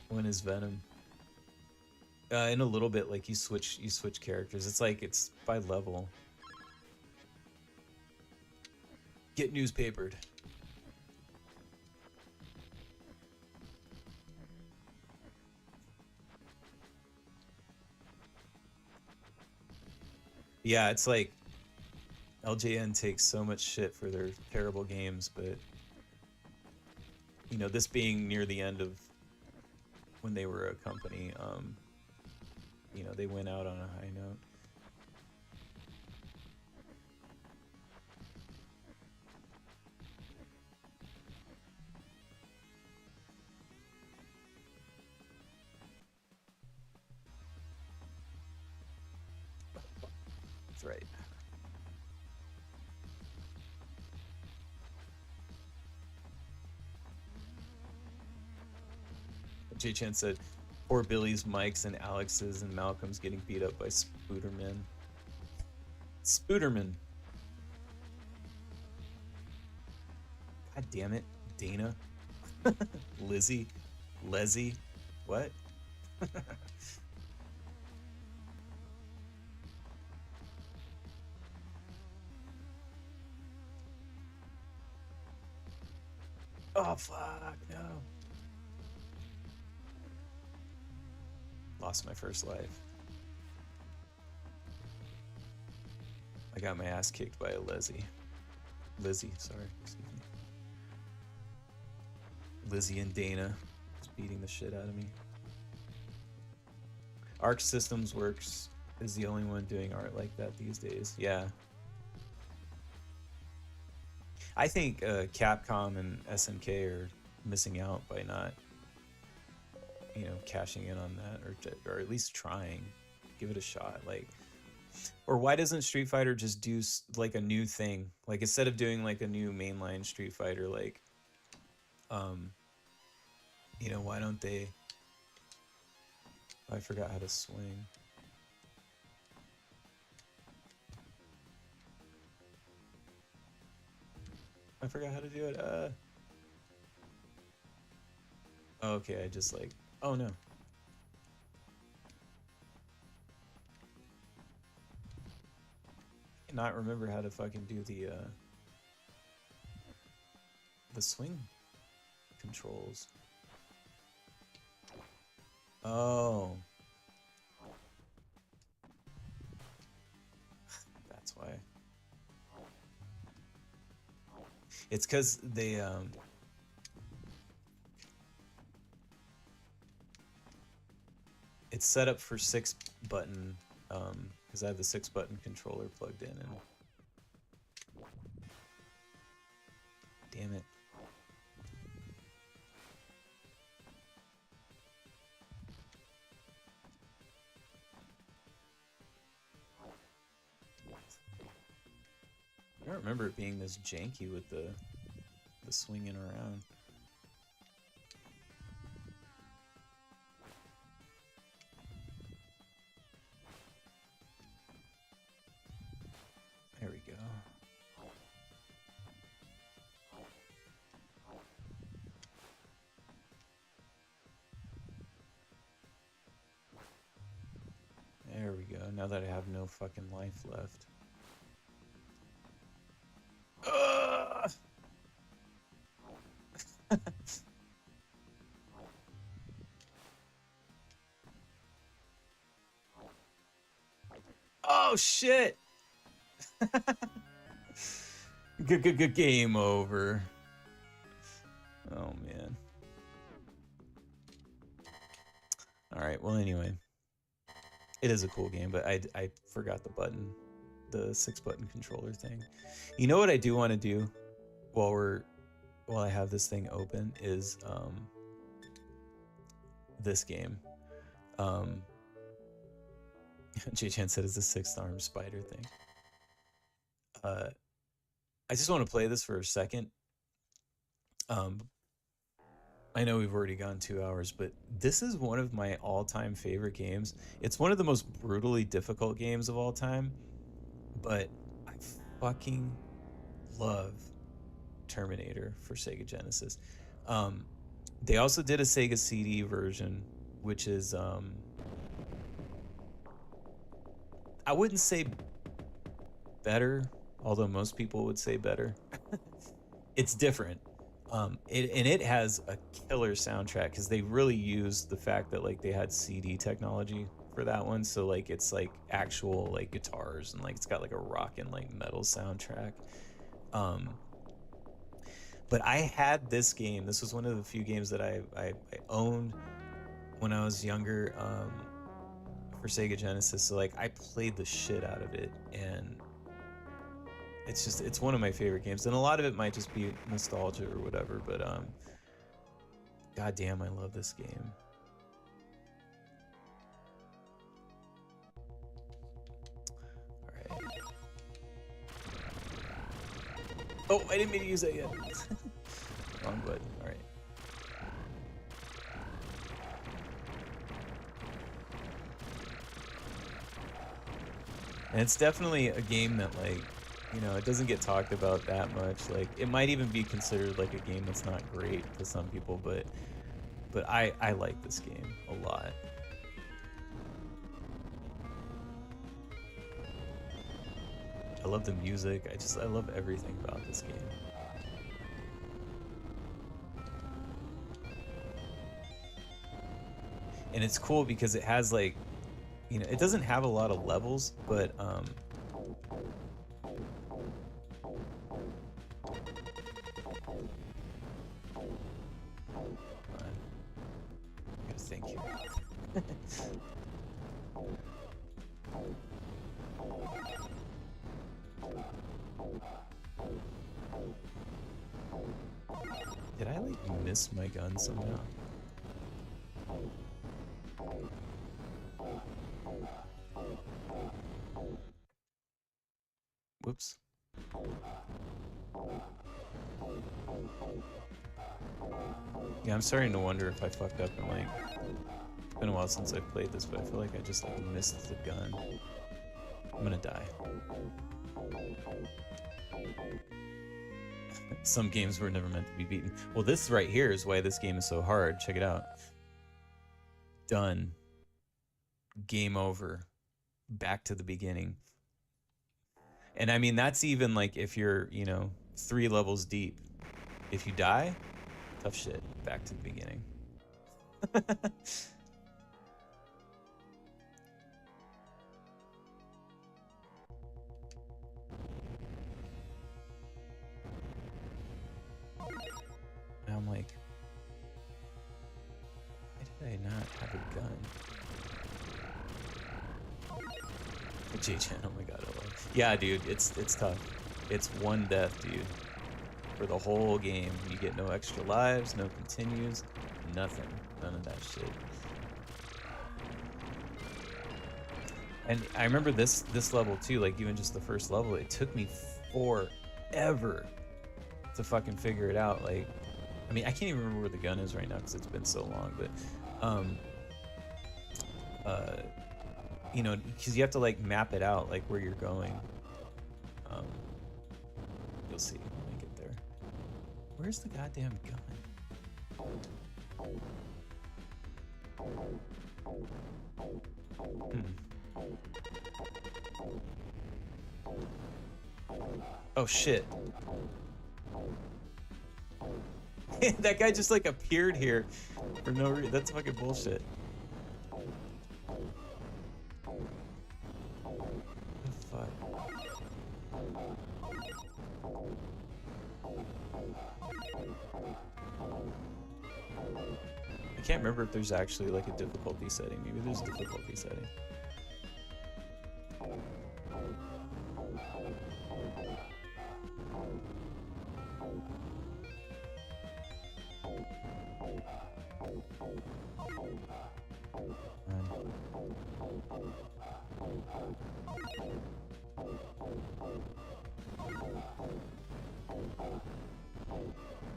When is Venom?" In a little bit, like you switch characters. It's like it's by level. Get newspapered. Yeah, it's like LJN takes so much shit for their terrible games, but you know, this being near the end of when they were a company, you know, they went out on a high note. That's right. Jay Chan said, "Poor Billy's, Mike's, and Alex's and Malcolm's getting beat up by Spooderman." Spooderman. God damn it, Dana. Lizzie. Leslie. What? Oh fuck, no. Lost my first life. I got my ass kicked by a Lizzie, sorry, excuse me. Lizzie and Dana was beating the shit out of me. Arc Systems Works is the only one doing art like that these days. Yeah. I think Capcom and SNK are missing out by not, you know, cashing in on that, or at least trying. Give it a shot. Like, or why doesn't Street Fighter just do like a new thing? Like, instead of doing like a new mainline Street Fighter, like, you know, why don't they? I forgot how to swing. I forgot how to do it. Okay, I just like, oh no. I cannot remember how to fucking do the swing controls. Oh. That's why. It's because they it's set up for 6-button, because I have the 6-button controller plugged in, and damn it. I don't remember it being this janky with the swinging around. There we go. There we go. Now that I have no fucking life left. Oh shit! Game over. Oh man. Alright, well anyway. It is a cool game, but I forgot the button, the 6-button controller thing. You know what I do want to do while I have this thing open is this game. J Chan said it's a 6-armed spider thing. I just want to play this for a second. I know we've already gone 2 hours, but this is one of my all-time favorite games. It's one of the most brutally difficult games of all time, but I fucking love Terminator for Sega Genesis. They also did a Sega CD version, which is I wouldn't say better, although most people would say better. It's different. It has a killer soundtrack because they really used the fact that like they had CD technology for that one, so like it's like actual like guitars and like it's got like a rock and like metal soundtrack. But I had this game. This was one of the few games that I owned when I was younger for Sega Genesis. So like I played the shit out of it, and it's one of my favorite games. And a lot of it might just be nostalgia or whatever, but god damn, I love this game. All right. Oh, I didn't mean to use that yet. Wrong button. All right. And it's definitely a game that, like, you know, it doesn't get talked about that much. Like, it might even be considered like a game that's not great to some people, but I like this game a lot. I love the music. I love everything about this game. And it's cool because it has like, you know, it doesn't have a lot of levels, but I gotta think here. Did I like miss my gun somehow? Whoops. Yeah, I'm starting to wonder if I fucked up and like, it's been a while since I've played this, but I feel like I just like missed the gun. I'm gonna die. Some games were never meant to be beaten. Well, this right here is why this game is so hard. Check it out. Done. Game over. Back to the beginning. And I mean, that's even like if you're, you know, 3 levels deep. If you die, tough shit. Back to the beginning. And I'm like, why did I not have a gun? J-Chan, oh my god, I love. Yeah, dude, it's tough. It's one death, dude. For the whole game, you get no extra lives, no continues, nothing. None of that shit. And I remember this level too, like even just the first level, it took me forever to fucking figure it out. Like, I mean, I can't even remember where the gun is right now because it's been so long, but you know, because you have to like map it out, like where you're going. You'll see when I get there. Where's the goddamn gun? Oh shit. That guy just like appeared here for no reason. That's fucking bullshit. I can't remember if there's actually like a difficulty setting. Maybe there's a difficulty setting.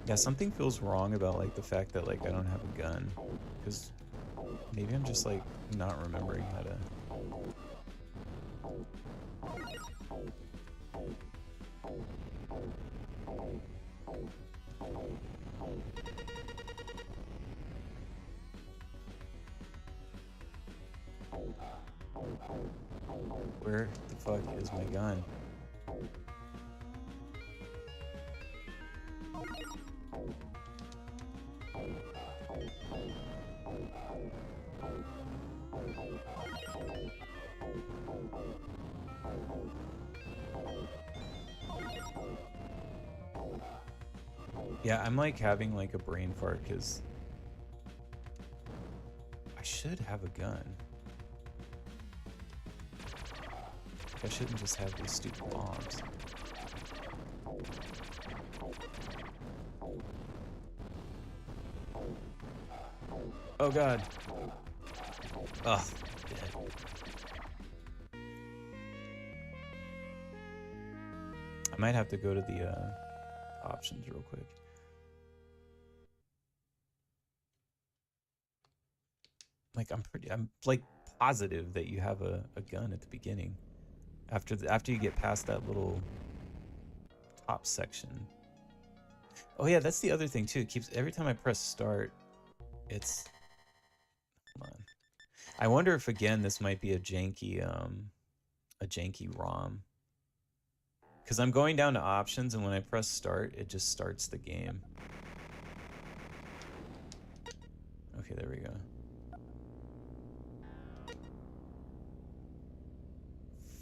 Yeah, something feels wrong about like the fact that like I don't have a gun, because maybe I'm just like not remembering how to. Where the fuck is my gun? Yeah, I'm like having like a brain fart because I should have a gun. I shouldn't just have these stupid bombs. Oh god. Ugh. Dead. I might have to go to the options real quick. Like I'm like positive that you have a gun at the beginning. After you get past that little top section. Oh yeah, that's the other thing too. It keeps every time I press start, it's hold on. I wonder if again this might be a janky ROM. Because I'm going down to options and when I press start, it just starts the game. Okay, there we go.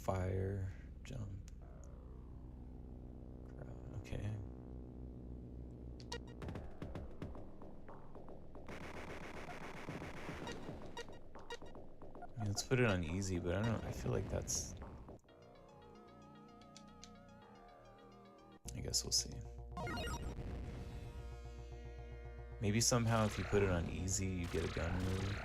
Fire, jump, crowd, okay. I mean, let's put it on easy, but I don't know, I feel like that's... I guess we'll see. Maybe somehow if you put it on easy, you get a gun move.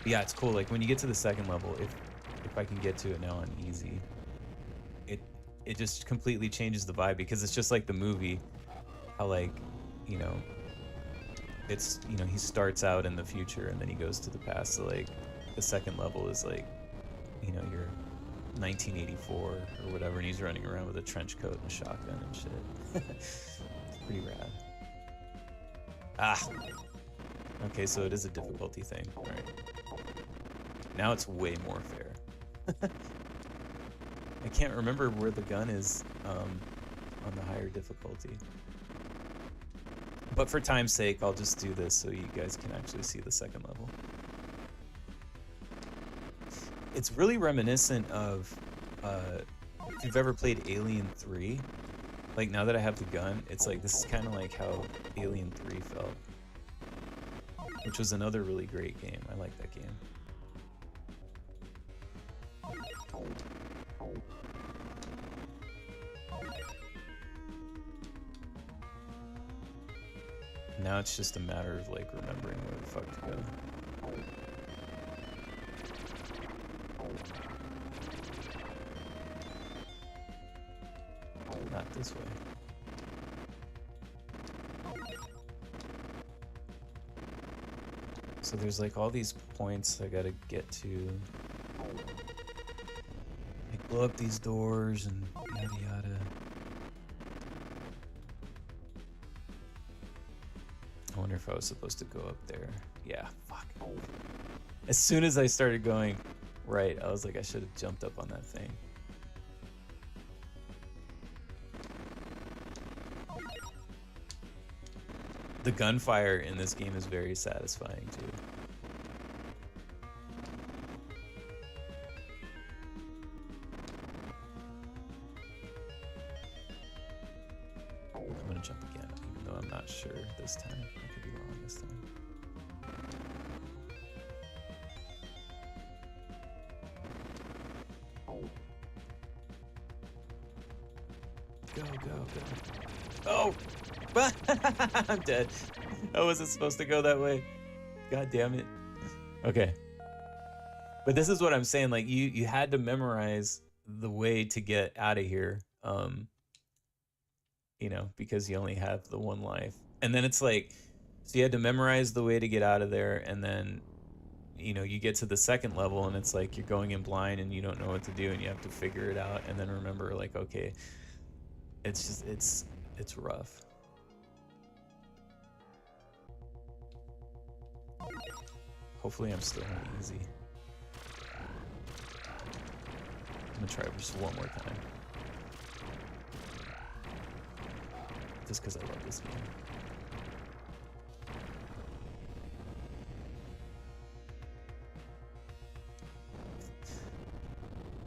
Yeah, it's cool. Like when you get to the second level, if I can get to it now on easy, it just completely changes the vibe because it's just like the movie, how like, you know, it's, you know, he starts out in the future and then he goes to the past. So like the second level is like, you know, you're 1984 or whatever, and he's running around with a trench coat and a shotgun and shit. It's pretty rad. Ah. Okay, so it is a difficulty thing. All right. Now it's way more fair. I can't remember where the gun is on the higher difficulty. But for time's sake, I'll just do this so you guys can actually see the second level. It's really reminiscent of, if you've ever played Alien 3, like now that I have the gun, it's like, this is kind of like how Alien 3 felt. Which was another really great game. I like that game. Now it's just a matter of like remembering where the fuck to go. Not this way. So there's like all these points I gotta get to. Like blow up these doors and yada yada. I wonder if I was supposed to go up there. Yeah, fuck. As soon as I started going right, I was like, I should have jumped up on that thing. The gunfire in this game is very satisfying too. I'm gonna jump again, even though I'm not sure this time. I could be wrong this time. Go, go, go. Oh! I'm dead. I wasn't supposed to go that way. God damn it. Okay. But this is what I'm saying. Like, you had to memorize the way to get out of here. You know, because you only have the one life. And then it's like, so you had to memorize the way to get out of there, and then, you know, you get to the second level and it's like you're going in blind and you don't know what to do and you have to figure it out, and then remember, like, okay, it's just, it's rough. Hopefully I'm still on easy. I'm gonna try just one more time. Just because I love this game.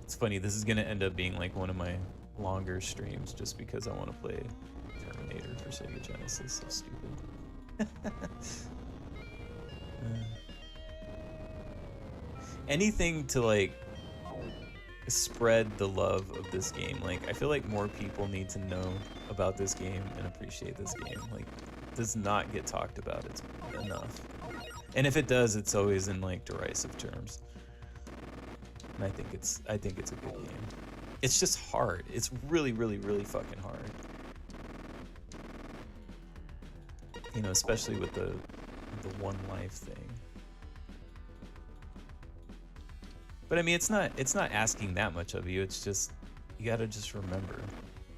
It's funny, this is gonna end up being like one of my longer streams just because I want to play Terminator for Sega Genesis. So stupid. Anything to like spread the love of this game. Like, I feel like more people need to know about this game and appreciate this game. Like, it does not get talked about enough. And if it does, it's always in like derisive terms. And I think it's a good game. It's just hard. It's really, really, really fucking hard. You know, especially with the one life thing. But I mean, it's not asking that much of you. It's just, you gotta just remember,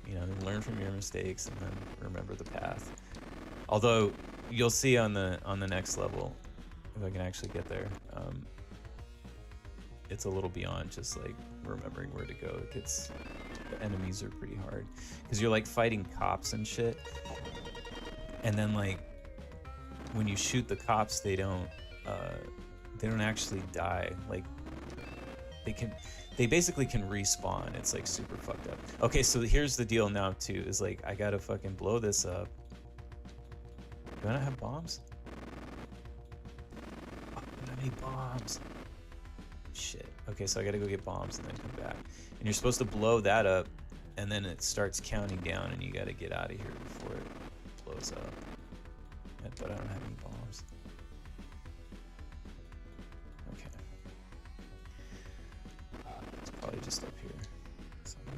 you know, learn from your mistakes and then remember the path. Although you'll see on the next level, if I can actually get there, it's a little beyond just like remembering where to go. It gets, the enemies are pretty hard because you're like fighting cops and shit, and then like when you shoot the cops, they don't actually die. Like, they basically can respawn. It's like super fucked up. Okay, so here's the deal now too, is like, I gotta fucking blow this up. Do I not have bombs? Oh, I don't have any bombs. Shit. Okay, so I gotta go get bombs and then come back. And you're supposed to blow that up, and then it starts counting down, and you gotta get out of here before it blows up. But I don't have any bombs. Okay. It's probably just up here somewhere.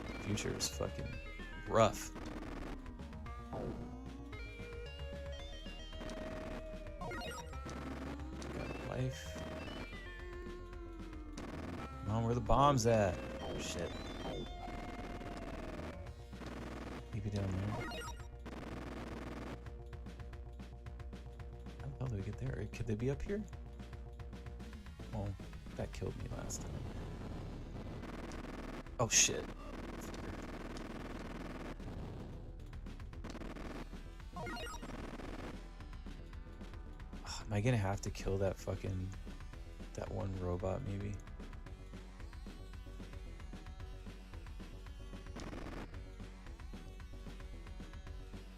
The future is fucking rough. Got a life. Come on, where the bombs at? Oh shit. Maybe down there. How the hell do we get there? Could they be up here? Oh, that killed me last time. Oh shit. Am I gonna have to kill that one robot maybe?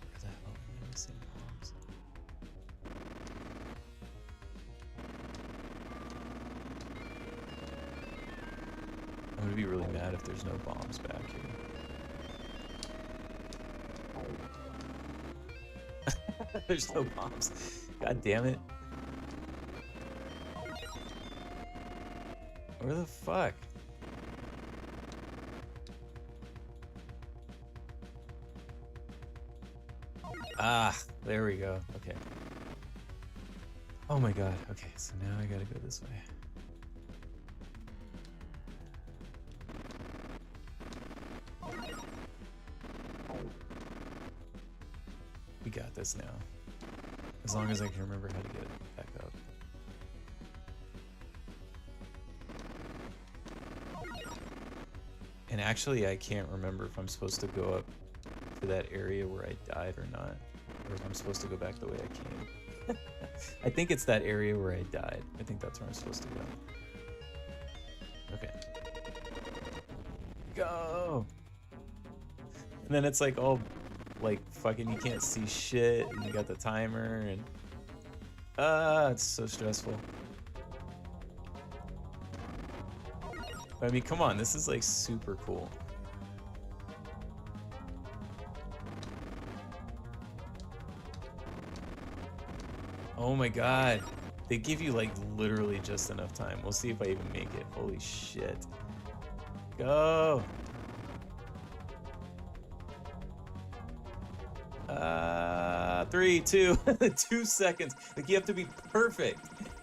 Where the hell am I missing bombs? I'm gonna be really mad if there's no bombs back here. There's no bombs. God damn it. Where the fuck? Ah, there we go. Okay. Oh my god. Okay, so now I gotta go this way. We got this now. As long as I can remember how to get it back up. And actually, I can't remember if I'm supposed to go up to that area where I died or not. Or if I'm supposed to go back the way I came. I think it's that area where I died. I think that's where I'm supposed to go. Okay. Go! And then it's like all, like, fucking you can't see shit, and you got the timer, and... It's so stressful. I mean, come on, this is like super cool. Oh my god. They give you like literally just enough time. We'll see if I even make it. Holy shit. Go. 3, 2, 2 seconds. Like you have to be perfect.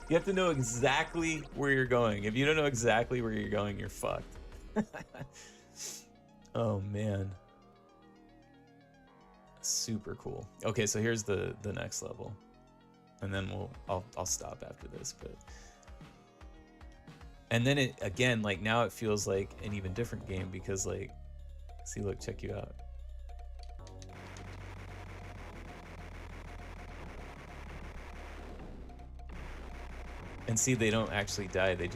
You have to know exactly where you're going. If you don't know exactly where you're going, you're fucked. Oh man. Super cool. Okay, so here's the next level. And then I'll stop after this, but and then it again, like now it feels like an even different game because like see, look, check you out. And see, they don't actually die. They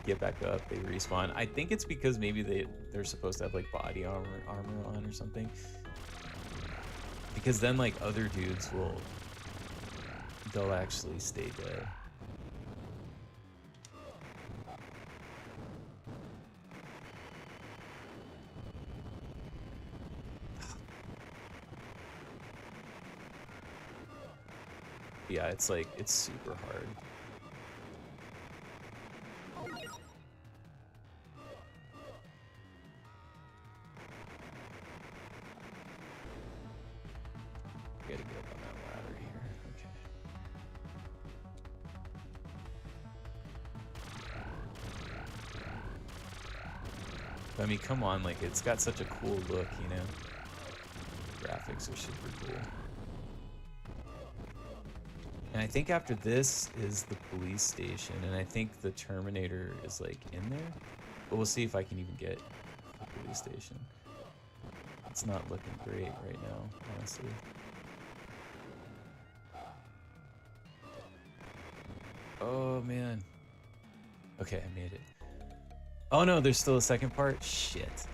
get back up. They respawn. I think it's because maybe they're supposed to have like body armor on or something. Because then like other dudes they'll actually stay dead. Yeah, it's like it's super hard. Gotta get up on that ladder here. Okay. I mean, come on, like it's got such a cool look, you know? Graphics are super cool. And I think after this is the police station, and I think the Terminator is like in there. But we'll see if I can even get the police station. It's not looking great right now, honestly. Oh man. Okay, I made it. Oh no, there's still a second part? Shit.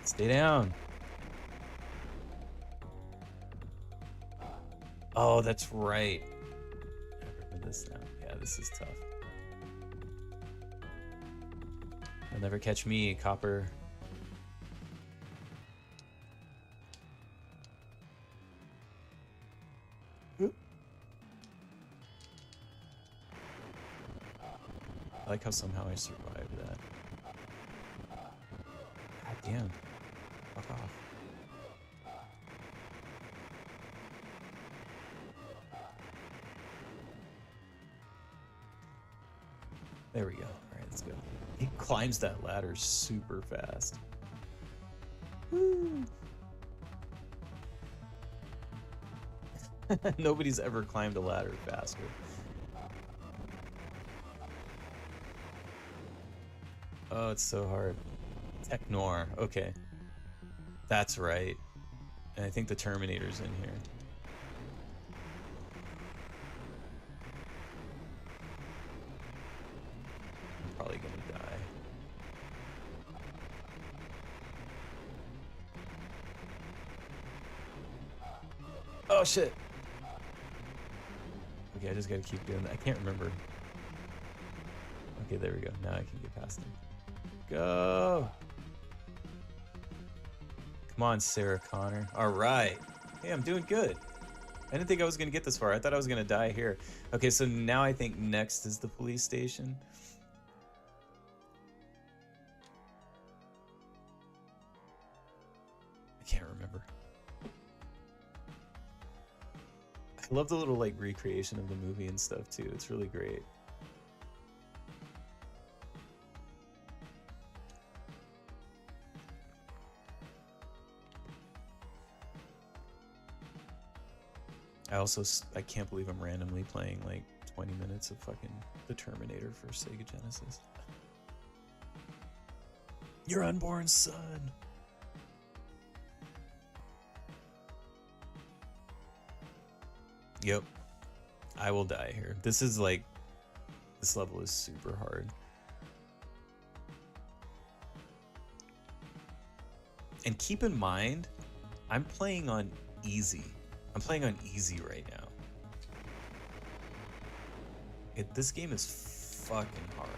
Stay down. Oh, that's right. I remember this now. Yeah, this is tough. You'll never catch me, Copper. I like how somehow I survived that. God damn. Fuck off. There we go. Alright, let's go. He climbs that ladder super fast. Woo! Nobody's ever climbed a ladder faster. Oh, it's so hard. Tech Noir. Okay. That's right. And I think the Terminator's in here. I'm probably gonna die. Oh shit! Okay, I just gotta keep doing that. I can't remember. Okay, there we go. Now I can get past him. Go! Come on, Sarah Connor. Alright. Hey, I'm doing good. I didn't think I was going to get this far. I thought I was going to die here. Okay, so now I think next is the police station. I can't remember. I love the little, like, recreation of the movie and stuff, too. It's really great. I can't believe I'm randomly playing like 20 minutes of fucking the Terminator for Sega Genesis. Your unborn son. Yep. I will die here. This level is super hard. And keep in mind, I'm playing on easy. I'm playing on easy right now. This game is fucking hard.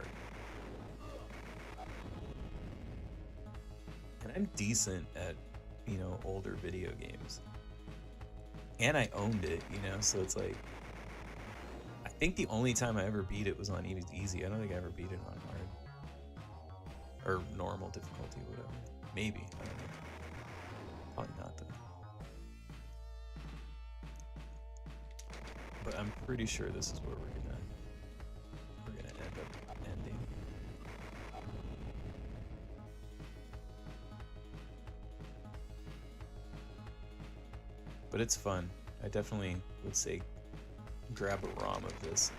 And I'm decent at, you know, older video games. And I owned it, you know, so it's like, I think the only time I ever beat it was on easy. I don't think I ever beat it on hard. Or normal difficulty, whatever. Maybe, I don't know. Probably not though. But I'm pretty sure this is where we're gonna end up ending. But it's fun. I definitely would say grab a ROM of this.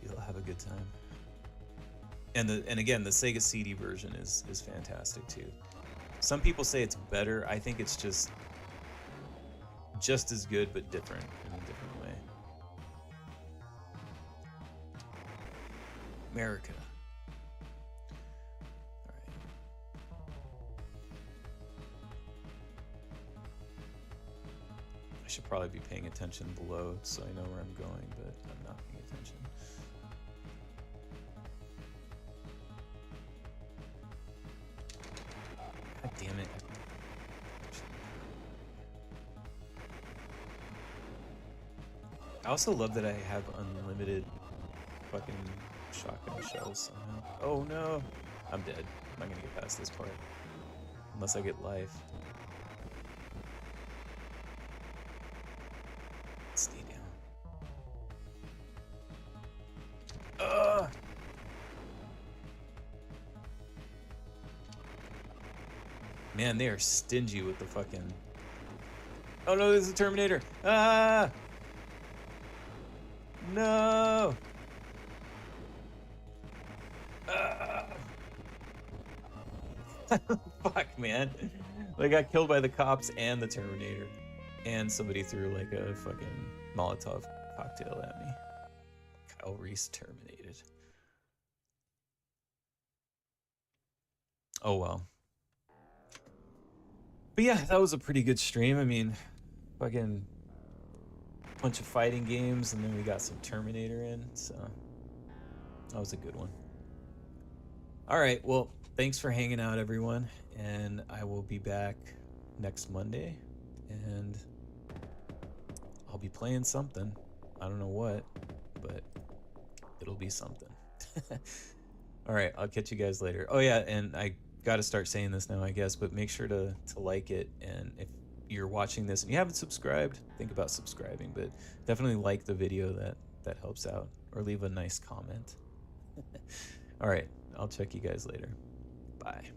You'll have a good time. And again, the Sega CD version is fantastic too. Some people say it's better. I think it's just as good but different in a different way. America. All right. I should probably be paying attention below so I know where I'm going, but I'm not paying attention. God damn it. I also love that I have unlimited fucking shotgun shells somehow. Oh no! I'm dead. I'm not gonna get past this part. Unless I get life. Stay down. Ugh! Man, they are stingy with the fucking... Oh no, there's a Terminator! Ah! No! Fuck, man. I got killed by the cops and the Terminator. And somebody threw like a fucking Molotov cocktail at me. Kyle Reese terminated. Oh well. But yeah, that was a pretty good stream. I mean, fucking bunch of fighting games, and then we got some Terminator in, so that was a good one. All right, well, thanks for hanging out, everyone, and I will be back next Monday, and I'll be playing something. I don't know what, but it'll be something. All right, I'll catch you guys later. Oh yeah, and I got to start saying this now, I guess, but make sure to like it, and if you're watching this and you haven't subscribed, think about subscribing, but definitely like the video. That helps out, or leave a nice comment. All right, I'll check you guys later. Bye.